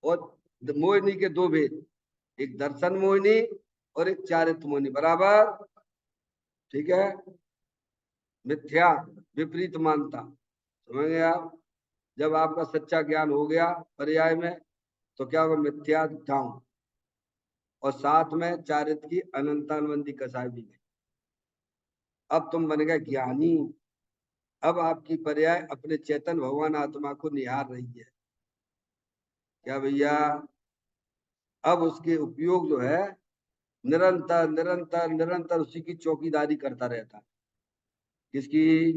और मोहिनी के 2 भेद, एक दर्शन मोहिनी और एक चारित्र मोहिनी, बराबर? ठीक है। मिथ्या विपरीत मानता, समझ गए आप? जब आपका सच्चा ज्ञान हो गया पर्याय में तो क्या होगा? मिथ्या ढाऊं और साथ में चारित्र की अनंतानुबंधी कसाय भी गई। अब तुम बन गए ज्ञानी। अब आपकी पर्याय अपने चेतन भगवान आत्मा को निहार रही है। क्या भैया? अब उसके उपयोग जो है निरंतर निरंतर निरंतर उसी की चौकीदारी करता रहता है। किसकी?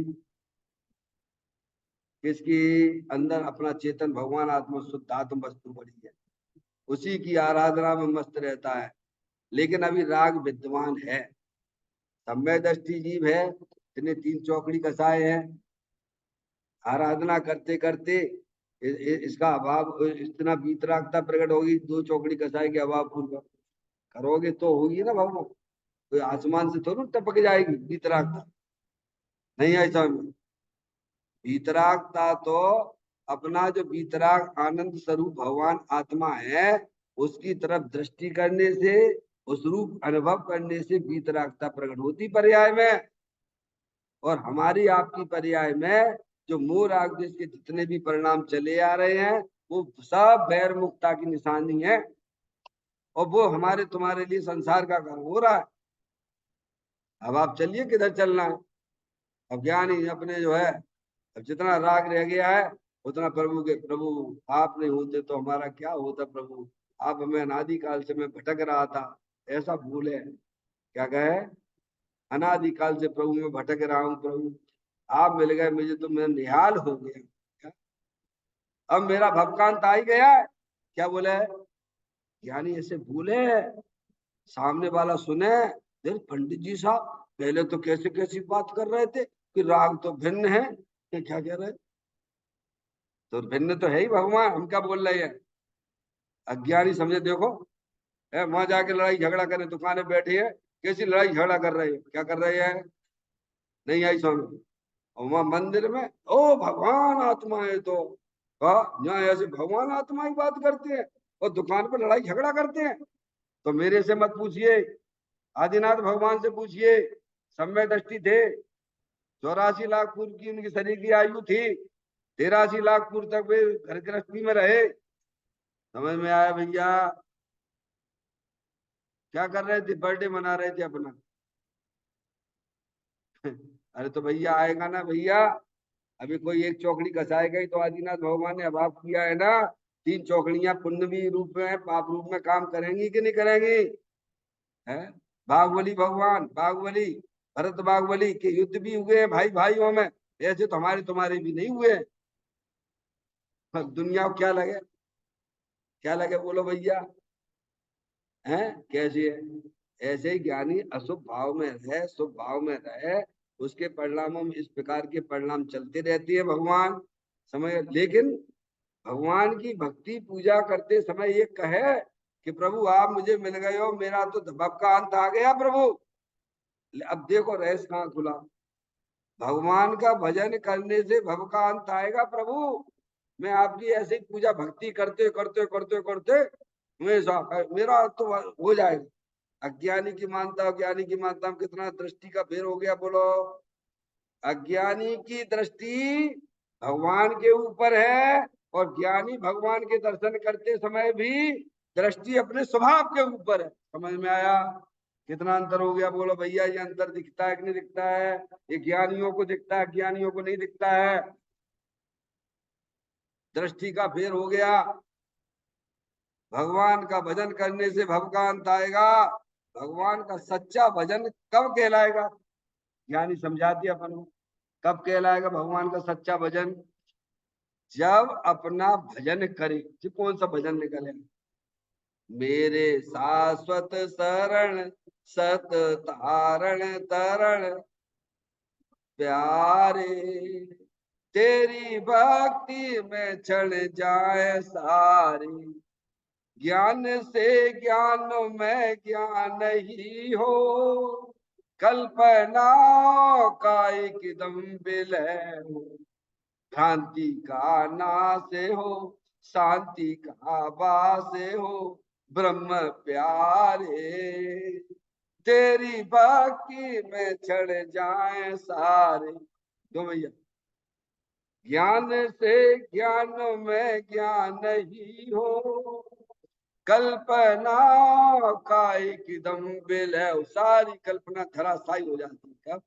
किसकी? अंदर अपना चेतन भगवान आत्मा शुद्ध आत्म वस्तु बड़ी है, उसी की आराधना में मस्त रहता है। लेकिन अभी राग विद्यमान है, सम्यक दृष्टि जीव है, इतने 3 चौकड़ी कसाए हैं। आराधना करते करते इसका अभाव, इतना वीतरागता प्रकट होगी 2 चौकड़ी कसाए के अभाव पूर्वक करोगे तो होगी ना भगवान। कोई आसमान से थोड़ी टपक जाएगी वीतरागता, नहीं ऐसा में। वीतरागता तो अपना जो वीतराग आनंद स्वरूप भगवान आत्मा है, उसकी तरफ दृष्टि करने से, उस रूप अनुभव करने से वीतरागता प्रकट होती पर्याय में। और हमारी आपकी पर्याय में जो मोह राग देश के जितने भी परिणाम चले आ रहे हैं, वो सब बैर मुक्ता की निशानी है। और वो हमारे तुम्हारे लिए संसार का कर्म हो रहा है। अब आप चलिए किधर चलना है। अब ज्ञानी अपने जो है, अब जितना राग रह गया है उतना प्रभु के, प्रभु आप नहीं होते तो हमारा क्या होता प्रभु, आप हमें अनादिकाल से मैं भटक रहा था, ऐसा भूले। क्या कहे? अनादिकाल से प्रभु मैं भटक रहा हूँ, प्रभु आप मिल गए मुझे तो मैं निहाल हो गया, अब मेरा भवकांत आ ही गया है। क्या बोले? ज्ञानी ऐसे भूले, सामने वाला सुने, देख पंडित जी साहब पहले तो कैसे कैसी बात कर रहे थे कि राग तो भिन्न है, ये क्या कह रहे? तो भिन्न तो है ही भगवान, हम क्या बोल रहे हैं? अज्ञानी समझे देखो, है वहां जाके लड़ाई झगड़ा करे, दुकान में बैठे है, कैसी लड़ाई झगड़ा कर रहे हैं, क्या कर रहे हैं? नहीं आई समझ। और वहां मंदिर में ओ भगवान आत्मा है तो यहाँ ऐसे भगवान आत्मा की बात करते हैं और दुकान पर लड़ाई झगड़ा करते हैं। तो मेरे से मत पूछिए, आदिनाथ भगवान से पूछिए, सम्यक दृष्टि थे, 84 लाख पूर्व की उनकी शरीर की आयु थी, 83 लाख पूर्व तक वे घर गृहस्थी में रहे। समझ में आया भैया? क्या कर रहे थे? बर्थडे मना रहे थे अपना। अरे तो भैया आएगा ना भैया, अभी कोई एक चौकड़ी घसाएगा ही तो आदिनाथ भगवान ने अभाव किया है ना। 3 चौकड़ियां पुण्य भी रूप में पाप रूप में काम करेंगी कि नहीं करेंगी? है। बाहुबली भगवान, बाहुबली, भरत बाहुबली के युद्ध भी हुए हैं भाई भाइयों में, ऐसे तो हमारे तुम्हारे भी नहीं हुए हैं। अब दुनिया को क्या लगे, क्या लगे बोलो भैया? हैं कैसे है? ऐसे ही ज्ञानी अशुभ भाव में रहे, शुभ भाव में रहे, उसके परिणामों में इस प्रकार के परिणाम चलते रहते हैं भगवान समय। लेकिन भगवान की भक्ति पूजा करते समय ये कहे कि प्रभु आप मुझे मिल गए हो, मेरा तो भव का अंत आ गया प्रभु। अब देखो रहस्य कहाँ खुला। भगवान का भजन करने से भव का अंत आएगा प्रभु। मैं आपकी ऐसी पूजा भक्ति करते करते करते करते मेरा तो हो जाएगा। अज्ञानी की मानता, ज्ञानी की मानता में कितना दृष्टि का फेर हो गया बोलो। अज्ञानी की दृष्टि भगवान के ऊपर है, और ज्ञानी भगवान के दर्शन करते समय भी दृष्टि अपने स्वभाव के ऊपर है। समझ में आया कितना अंतर हो गया बोलो भैया? ये अंतर दिखता है कि नहीं दिखता है? ये ज्ञानियों को दिखता है, ज्ञानियों को नहीं दिखता है। दृष्टि का फेर हो गया। भगवान का भजन करने से भव का अंत आएगा। भगवान का सच्चा भजन कब कहलाएगा? ज्ञानी समझाती अपन को। कब कहलाएगा भगवान का सच्चा भजन? जब अपना भजन करे। जी कौन सा भजन निकले? मेरे शाश्वत शरण सत तारण तरण प्यारे, तेरी भक्ति में क्षण जाए सारे। ज्ञान से ज्ञान में ज्ञान ही हो, कल्पना का एकदम विलय हो। भ्रांति का नाश हो, शांति का वास हो, ब्रह्म प्यारे, तेरी भक्ति में चढ़ जाए सारे। तो भैया ज्ञान से ज्ञान में ज्ञान ही हो, कल्पना का एकदम विलय, सारी कल्पना धराशायी हो जाती है। कब?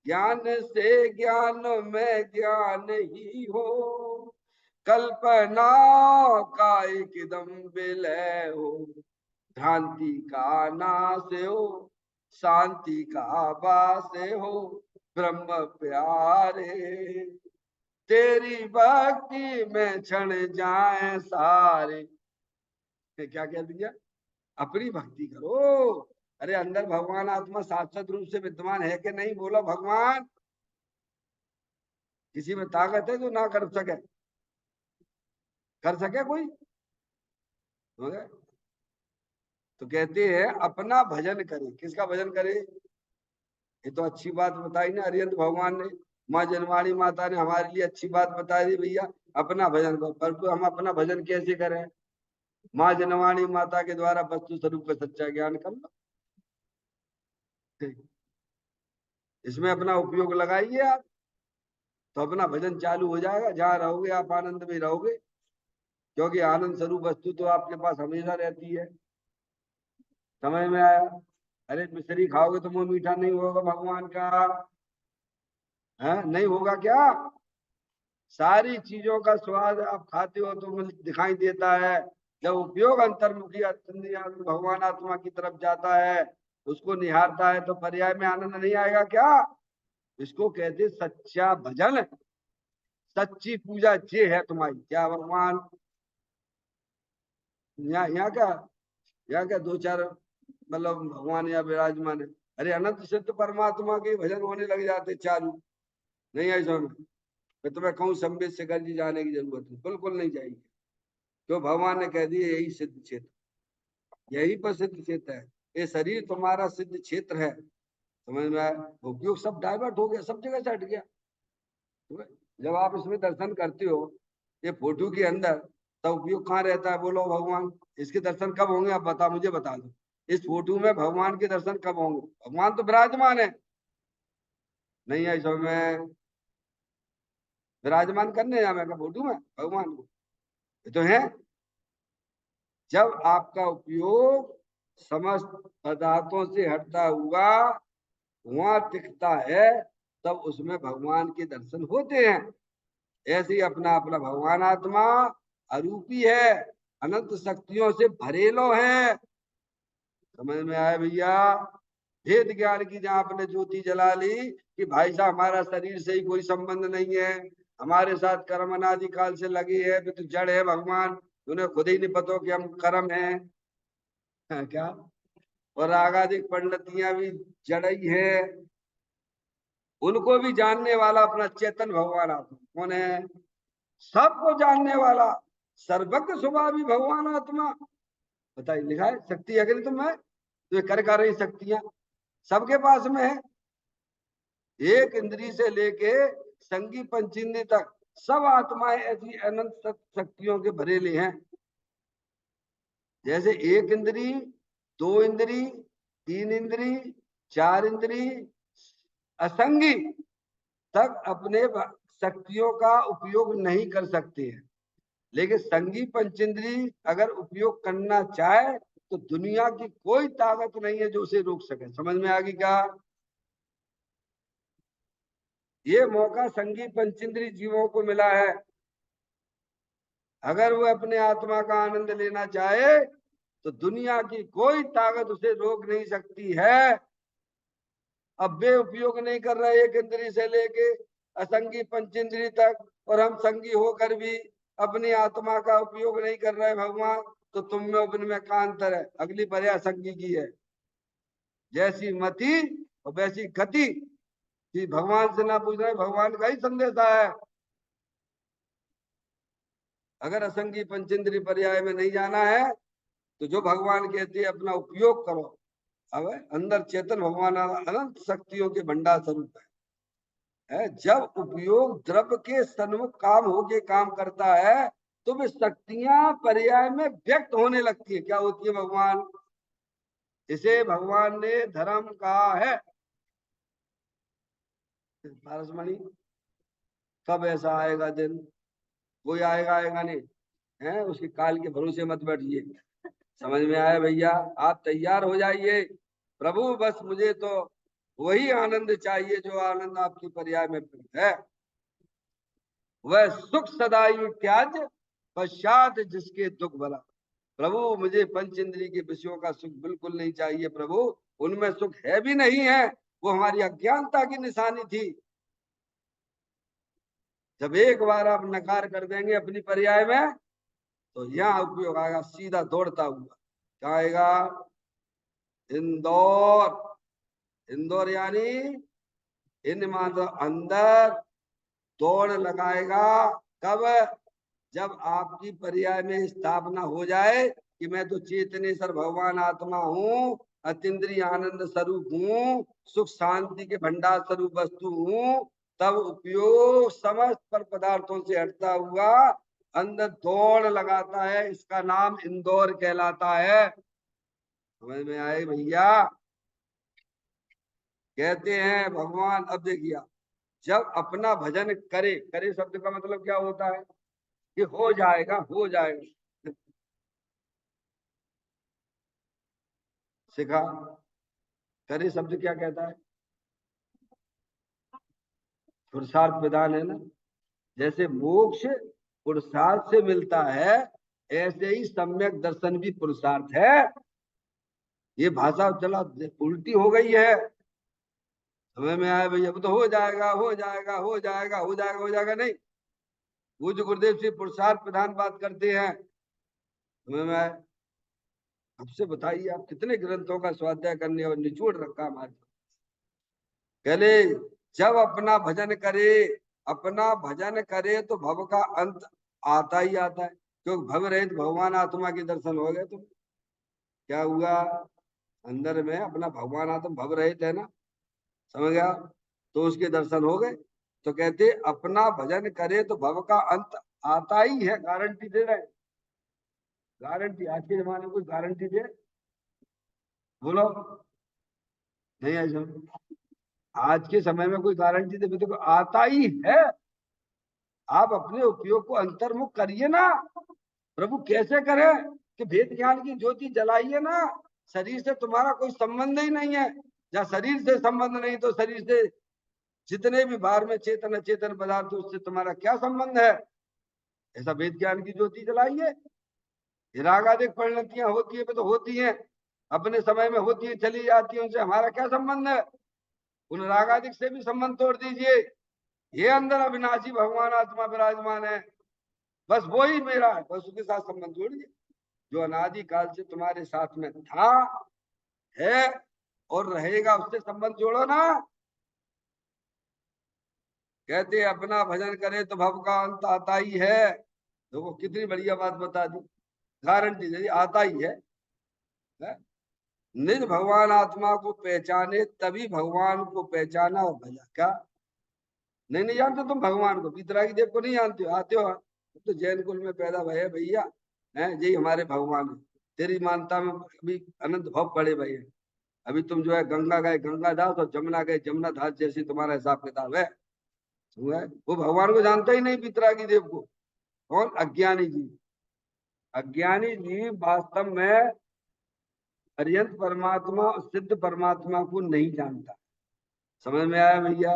ज्ञान से ज्ञान में ज्ञान ही हो, कल्पना का एकदम विलय हो। भ्रांति का नाश हो, शांति का वास हो, ब्रह्म प्यारे, तेरी भक्ति में क्षण जाए सारे। क्या कह दिया? अपनी भक्ति करो। अरे अंदर भगवान आत्मा शाश्वत रूप से विद्यमान है कि नहीं बोलो भगवान? किसी में ताकत है जो ना कर सके? कर सके कोई? हो गए? तो कहते हैं अपना भजन करे। किसका भजन करे? ये तो अच्छी बात बताई ना अरिहंत भगवान ने। माँ जनवाणी माता ने हमारे लिए अच्छी बात बता दी भैया, अपना भजन करो। परंतु हम अपना भजन कैसे करें? माँ जनवाणी माता के द्वारा वस्तु स्वरूप का सच्चा ज्ञान कर लो। इसमें अपना उपयोग लगाइए आप, तो अपना भजन चालू हो जाएगा। जहाँ रहोगे आप आनंद में रहोगे, क्योंकि आनंद स्वरूप वस्तु तो आपके पास हमेशा रहती है। समझ में आया? अरे मिश्री खाओगे तो मुंह मीठा नहीं होगा भगवान का? है नहीं होगा क्या? सारी चीजों का स्वाद आप खाते हो तो दिखाई देता है। जब उपयोग अंतर्मुखी भगवान आत्मा की तरफ जाता है, उसको निहारता है, तो पर्याय में आनंद नहीं आएगा क्या? इसको कहते सच्चा भजन, सच्ची पूजा। ये है तुम्हारी क्या भगवान? यहाँ क्या, यहाँ क्या दो चार मतलब भगवान या विराजमान है? अरे अनंत सिद्ध परमात्मा के भजन होने लग जाते चालू। नहीं ऐसा में मैं तुम्हें कहूँ संबित शिखर जी जाने की जरूरत है? बिल्कुल नहीं चाहिए। क्यों? भगवान ने कह दिया यही सिद्ध क्षेत्र, यही पर सिद्ध क्षेत्र है। ये शरीर तुम्हारा सिद्ध क्षेत्र है। समझ में आया? उपयोग सब डाइवर्ट हो गया, सब जगह से हट गया। जब आप इसमें दर्शन करते हो ये फोटो के अंदर, तब उपयोग कहाँ रहता है बोलो भगवान? इसके दर्शन कब होंगे? आप बता, मुझे बता दो। इस फोटो में भगवान के दर्शन कब होंगे? भगवान तो विराजमान है। नहीं है इसमें विराजमान करने जाए फोटो में भगवान को? ये तो है। जब आपका उपयोग समस्त पदार्थों से हटता हुआ वहां टिकता है, तब उसमें भगवान के दर्शन होते हैं। ऐसे ही अपना अपना भगवान आत्मा अरूपी है, अनंत शक्तियों से भरेलो है। समझ में आया भैया? भेद ज्ञान की जहां आपने ज्योति जला ली कि भाई साहब हमारा शरीर से ही कोई संबंध नहीं है, हमारे साथ कर्म अनादि काल से लगी है, तो जड़ है भगवान, उन्हें खुद ही नहीं पता कि हम कर्म है क्या। और आगाधिक पंडितियां भी जड़ ही है, उनको भी जानने वाला अपना चेतन भगवान आत्मा कौन है? सबको जानने वाला सर्वज्ञ स्वभाव भी भगवान आत्मा। बताइए, लिखा है शक्ति है कि नहीं तुम्हें? तो ये कर रही शक्तियां सबके पास में है। एक इंद्री से लेके संगी पंचेंद्रिय तक सब आत्माएं ऐसी अनंत शक्तियों के भरेले हैं। जैसे एक इंद्री, दो इंद्री, तीन इंद्री, चार इंद्री, असंगी तक अपने शक्तियों का उपयोग नहीं कर सकते हैं। लेकिन संगी पंचेंद्री अगर उपयोग करना चाहे तो दुनिया की कोई ताकत नहीं है जो उसे रोक सके। समझ में आ गई क्या? ये मौका संगी पंचेंद्री जीवों को मिला है। अगर वो अपने आत्मा का आनंद लेना चाहे तो दुनिया की कोई ताकत उसे रोक नहीं सकती है। अब वे उपयोग नहीं कर रहे एक इंद्री से लेके असंगी पंचेंद्री तक, और हम संगी होकर भी अपनी आत्मा का उपयोग नहीं कर रहे भगवान, तो तुम में उनमें का अंतर है? अगली पर्याय संगी की है, जैसी मति और वैसी गति। कि भगवान से ना पूछ रहे, भगवान का ही संदेश आया है। अगर असंगी पंचेंद्री पर्याय में नहीं जाना है तो जो भगवान कहते हैं अपना उपयोग करो। अब अंदर चेतन भगवान अनंत शक्तियों के भंडार स्वरूप है। जब उपयोग द्रव्य के सन्मुख काम होके काम करता है तो वे शक्तियां पर्याय में व्यक्त होने लगती है। क्या होती है भगवान? इसे भगवान ने धर्म कहा है। पारसमणि, कब ऐसा आएगा दिन? कोई आएगा आएगा नहीं है, उसके काल के भरोसे मत बैठिए। समझ में आया भैया? आप तैयार हो जाइए। प्रभु बस मुझे तो वही आनंद चाहिए जो आनंद आपकी पर्याय में है। वह सुख सदाई त्याज पश्चात जिसके दुख भला। प्रभु मुझे पंच इंद्रिय के विषयों का सुख बिल्कुल नहीं चाहिए प्रभु, उनमें सुख है भी नहीं है, वो हमारी अज्ञानता की निशानी थी। जब एक बार आप नकार कर देंगे अपनी पर्याय में तो यहाँ उपयोग आएगा सीधा दौड़ता हुआ। क्या आएगा? इंदौर। इंदौर यानी इन मात्र अंदर दौड़ लगाएगा। कब? जब आपकी पर्याय में स्थापना हो जाए कि मैं तो चेतनेश्वर भगवान आत्मा हूँ, अतीन्द्रिय आनंद स्वरूप हूँ, सुख शांति के भंडार स्वरूप वस्तु हूँ, तब उपयोग समस्त पर पदार्थों से हटता हुआ अंदर दौड़ लगाता है। इसका नाम इंदौर कहलाता है। समझ में आए भैया? कहते हैं भगवान, अब देखिए, जब अपना भजन करे, करे शब्द का मतलब क्या होता है? कि हो जाएगा, हो जाएगा। सिखा, करे शब्द क्या कहता है? पुरुषार्थ विधान है ना। जैसे मोक्ष पुरुषार्थ से मिलता है, ऐसे ही सम्यक दर्शन भी पुरुषार्थ है। ये भाषा चला उल्टी हो गई है। समझ में आया भैया? तो हो जाएगा, हो जाएगा, हो जाएगा, हो जाएगा, हो जाएगा नहीं। पूज्य गुरुदेव से पुरुषार्थ प्रधान बात करते हैं। समझ में आया? अब से बताइए, आप कितने ग्रंथों का स्वाध्याय करने और निचोड़ रखा हमारे। पहले जब अपना भजन करे, अपना भजन करे तो भव का अंत आता ही आता है। क्योंकि भव रहित भगवान आत्मा के दर्शन हो गए। तो क्या हुआ? अंदर में अपना भगवान आत्मा भव रहित है ना, समझ गया? तो उसके दर्शन हो गए। तो कहते अपना भजन करे तो भव का अंत आता ही है। गारंटी दे रहे हैं, गारंटी। आज के जमाने में कोई गारंटी दे? बोलो, नहीं ऐसा। आज के समय में कोई गारंटी दे? देखो आता ही है। आप अपने उपयोग को अंतर्मुख करिए ना। प्रभु कैसे करें? कि भेद ज्ञान की ज्योति जलाइए ना। शरीर से तुम्हारा कोई संबंध ही नहीं है। जहाँ शरीर से संबंध नहीं तो शरीर से जितने भी बाहर में चेतन अचेतन पदार्थ उससे तुम्हारा क्या संबंध है? ऐसा वेद ज्ञान की ज्योति जलाइए। रागाधिक परिणतियां होती है तो होती हैं, अपने समय में होती है, चली जाती है, उनसे हमारा क्या संबंध है? उन रागाधिक से भी संबंध तोड़ दीजिए। ये अंदर अविनाशी भगवान आत्मा विराजमान है, बस वो ही मेरा है, बस उसके साथ संबंध जोड़िए। जो अनादि काल से तुम्हारे साथ में था, है और रहेगा, उससे संबंध जोड़ो ना। कहते अपना भजन करे तो भव का अंत आता ही है। देखो कितनी बढ़िया बात बता दी, गारंटी दे दी, आता ही है। निज भगवान आत्मा को पहचाने तभी भगवान को पहचाना और भजा। क्या नहीं नहीं जानते तुम भगवान को? वितरागी देव को नहीं जानते हो? आते हो तो जैन कुल में पैदा भये भैया, है यही हमारे भगवान है। तेरी मानता में अभी अनंत भव पड़े भैया। अभी तुम जो है गंगा गए गंगा दास और जमुना गए जमुना दास, जैसी तुम्हारा हिसाब किताब है। वो भगवान को जानता ही नहीं वितरागी देव को। कौन? अज्ञानी जी। अज्ञानी जी वास्तव में पर्यंत परमात्मा और सिद्ध परमात्मा को नहीं जानता। समझ में आया भैया?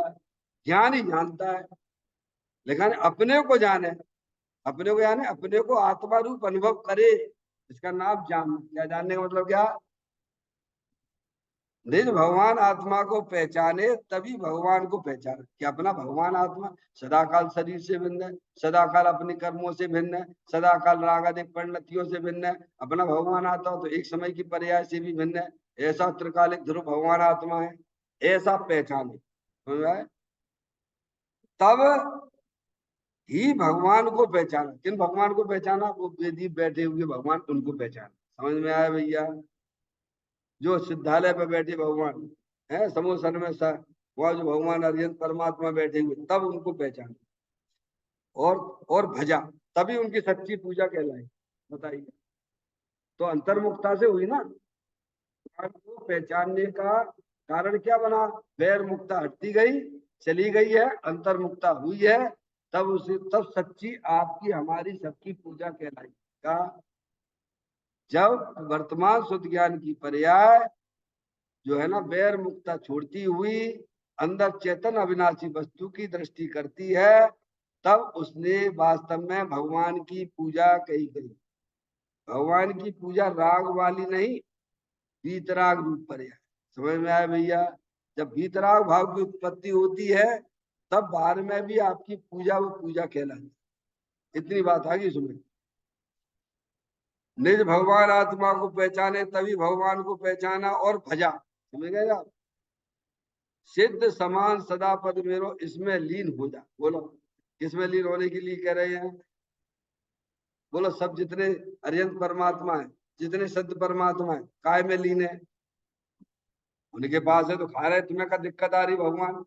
ज्ञान ही जानता है, लेकिन अपने को जाने, अपने को जाने, अपने को आत्मा रूप अनुभव करे, इसका नाम जान। क्या जानने का मतलब क्या? निज भगवान आत्मा को पहचाने तभी भगवान को पहचाने। कि अपना भगवान आत्मा सदाकाल शरीर से भिन्न है, सदाकाल अपने कर्मों से भिन्न है, सदाकाल रागादिक परिणतियों से भिन्न है। अपना भगवान आता हो तो एक समय की पर्याय से भी भिन्न है। ऐसा त्रिकालिक ध्रुव भगवान आत्मा है, ऐसा पहचाने। समझ में आया? तब ही भगवान को पहचाना। किन भगवान को पहचाना? वो वेदी बैठे हुए भगवान, उनको पहचाना। समझ में आया भैया? जो सिद्धालय पे बैठे भगवान है, समूह सन में वह जो भगवान अरिहंत परमात्मा बैठे हुए, तब उनको पहचाना और भजा, तभी उनकी सच्ची पूजा कहलाई। बताइए, तो अंतर्मुखता से हुई ना। भगवान को पहचानने का कारण क्या बना? वैर मुक्ता हटती गई, चली गई है, अंतर्मुक्ता हुई है, तब उसे, तब सच्ची आपकी हमारी सबकी पूजा कहलाई। का जब वर्तमान शुद्ध ज्ञान की पर्याय जो है ना वैर मुक्ता छोड़ती हुई अंदर चेतन अविनाशी वस्तु की दृष्टि करती है, तब उसने वास्तव में भगवान की पूजा कही गई। भगवान की पूजा राग वाली नहीं, वीतराग रूप पर्याय। समझ में आया भैया? जब वीतराग भाव की उत्पत्ति होती है, तब बाहर में भी आपकी पूजा वो पूजा कहलाती। इतनी बात आगे सुने। निज भगवान आत्मा को पहचाने तभी भगवान को पहचाना और भजा। समझ गए आप? सिद्ध समान सदा पद मेरो, इसमें लीन हो जा। बोलो किसमें लीन होने के लिए कह रहे हैं? बोलो सब जितने अरिहंत परमात्मा है, जितने सिद्ध परमात्मा है, काय में लीन है? उनके पास है तो खा रहे। तुम्हें का दिक्कत आ रही भगवान?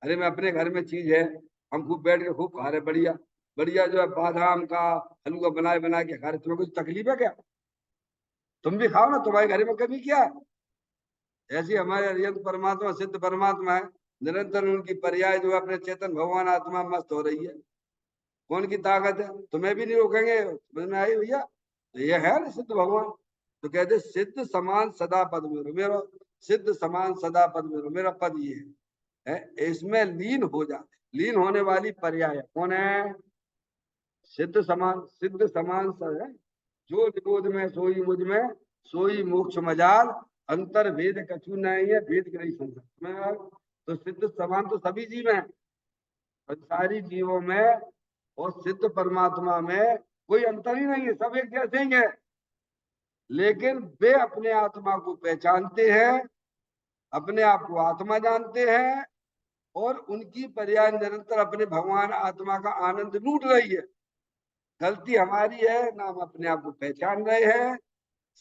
अरे मैं अपने घर में चीज है, हम खूब बैठ के खूब खा रहे, बढ़िया बढ़िया जो है बादाम का हलवा बनाए बना के खा रहे। तुम्हें कुछ तकलीफ है क्या? तुम भी खाओ ना, तुम्हारे घर में कभी क्या है? ऐसी हमारे अरिहंत परमात्मा सिद्ध परमात्मा है, निरंतर उनकी पर्याय जो है अपने चेतन भगवान आत्मा मस्त हो रही है। कौन की ताकत है? तुम्हें भी नहीं रोकेंगे। समझ में आई भैया? तो ये है ना सिद्ध भगवान। तो कहते सिद्ध समान सदा पद मेरो, मेरा सिद्ध समान सदा पद मेरो, मेरा पद ये है, इसमें लीन हो जा। लीन होने वाली पर्याय कौन है? सिद्ध समान, सिद्ध समान स है। जो निबोध में सोई मुझ में, सोई मोक्ष मजाल, अंतर भेद कछु नहीं है, भेद ग्रही संसार में। तो सिद्ध समान तो सभी जीव हैं, सारी जीवों में और सिद्ध परमात्मा में कोई अंतर ही नहीं है, सब एक जैसे ही है। लेकिन वे अपने आत्मा को पहचानते हैं, अपने आप को आत्मा जानते हैं, और उनकी पर्याय निरंतर अपने भगवान आत्मा का आनंद लूट रही है। गलती हमारी है ना, हम अपने आप को पहचान रहे हैं।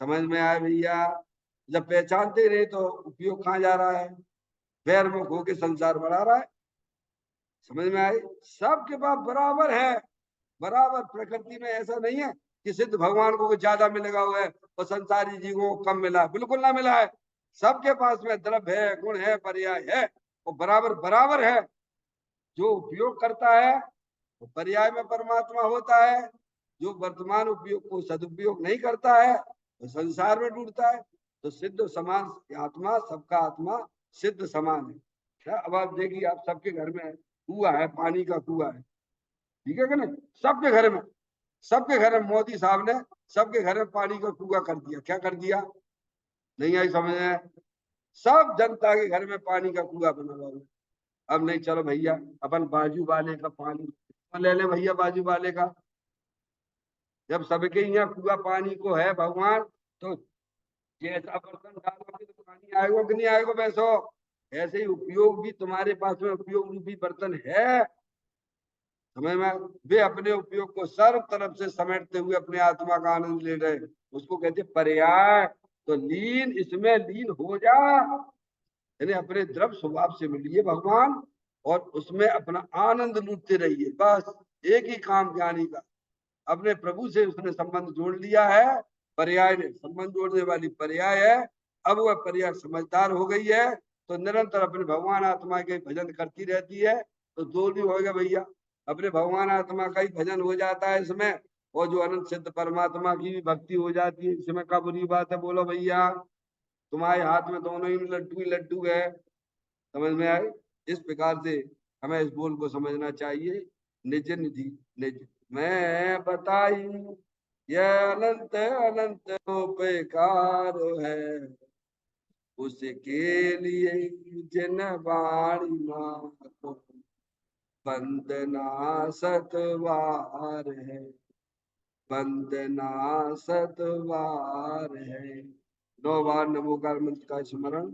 समझ में आया भैया? जब पहचानते नहीं तो उपयोग कहाँ जा रहा है? वैरमुख होकर संसार बढ़ा रहा है। समझ में आई? सबके पास बराबर है, बराबर। प्रकृति में ऐसा नहीं है कि सिद्ध भगवान को ज्यादा मिलेगा हुआ है और संसारी जीवों को कम मिला है। बिल्कुल ना मिला है। सबके पास में द्रव्य है, गुण है, पर्याय है, वो बराबर बराबर है। जो उपयोग करता है वो पर्याय में परमात्मा होता है, जो वर्तमान उपयोग को सदुपयोग नहीं करता है वो संसार में डूबता है। तो सिद्ध समान आत्मा, सबका आत्मा सिद्ध समान है। अब आप देखिए, आप सबके घर में कुआं है, पानी का कुआं है, ठीक है कि नहीं? सबके घर में, सबके घर में मोदी साहब ने सबके घर में पानी का कुआं कर दिया। क्या कर दिया? नहीं आई समझ में? सब जनता के घर में पानी का कुआं बना हुआ है। अब नहीं, चलो भैया अपन बाजू वाले का पानी ले ले भैया, बाजू वाले का। जब सबके यहाँ कुआं पानी को है भगवान, तो जैसा बर्तन डालोगे तो पानी आएगा कि नहीं आएगा? वैसो ऐसे ही उपयोग भी तुम्हारे पास में उपयोग रूपी बर्तन है, समझ में? वे अपने उपयोग को सर्व तरफ से समेटते हुए अपने आत्मा का आनंद ले रहे, उसको कहते पर्याय। तो लीन, इसमें लीन हो जा, यानी अपने द्रव स्वभाव से मिलिए भगवान और उसमें अपना आनंद लूटते रहिए। बस एक ही काम ज्ञानी का, अपने प्रभु से उसने संबंध जोड़ लिया है। पर्याय ने संबंध जोड़ने वाली पर्याय है। अब वह पर्याय समझदार हो गई है, तो निरंतर अपने भगवान आत्मा के भजन करती रहती है। तो दो भी हो गया भैया, अपने भगवान आत्मा का ही भजन हो जाता है इसमें, और जो अनंत सिद्ध परमात्मा की भी भक्ति हो जाती है। इसमें क्या बुरी बात है? बोलो भैया, तुम्हारे हाथ में दोनों ही लड्डू है। समझ में आए? इस प्रकार से हमें इस बोल को समझना चाहिए। निज निधि निज मैं बताई, यह अनंत अनंत उपकार है, उसके लिए जिन वाणी मातो वंदना सतवार है, वंदना सतवार है। 9 बार नमोकार मंत्र का स्मरण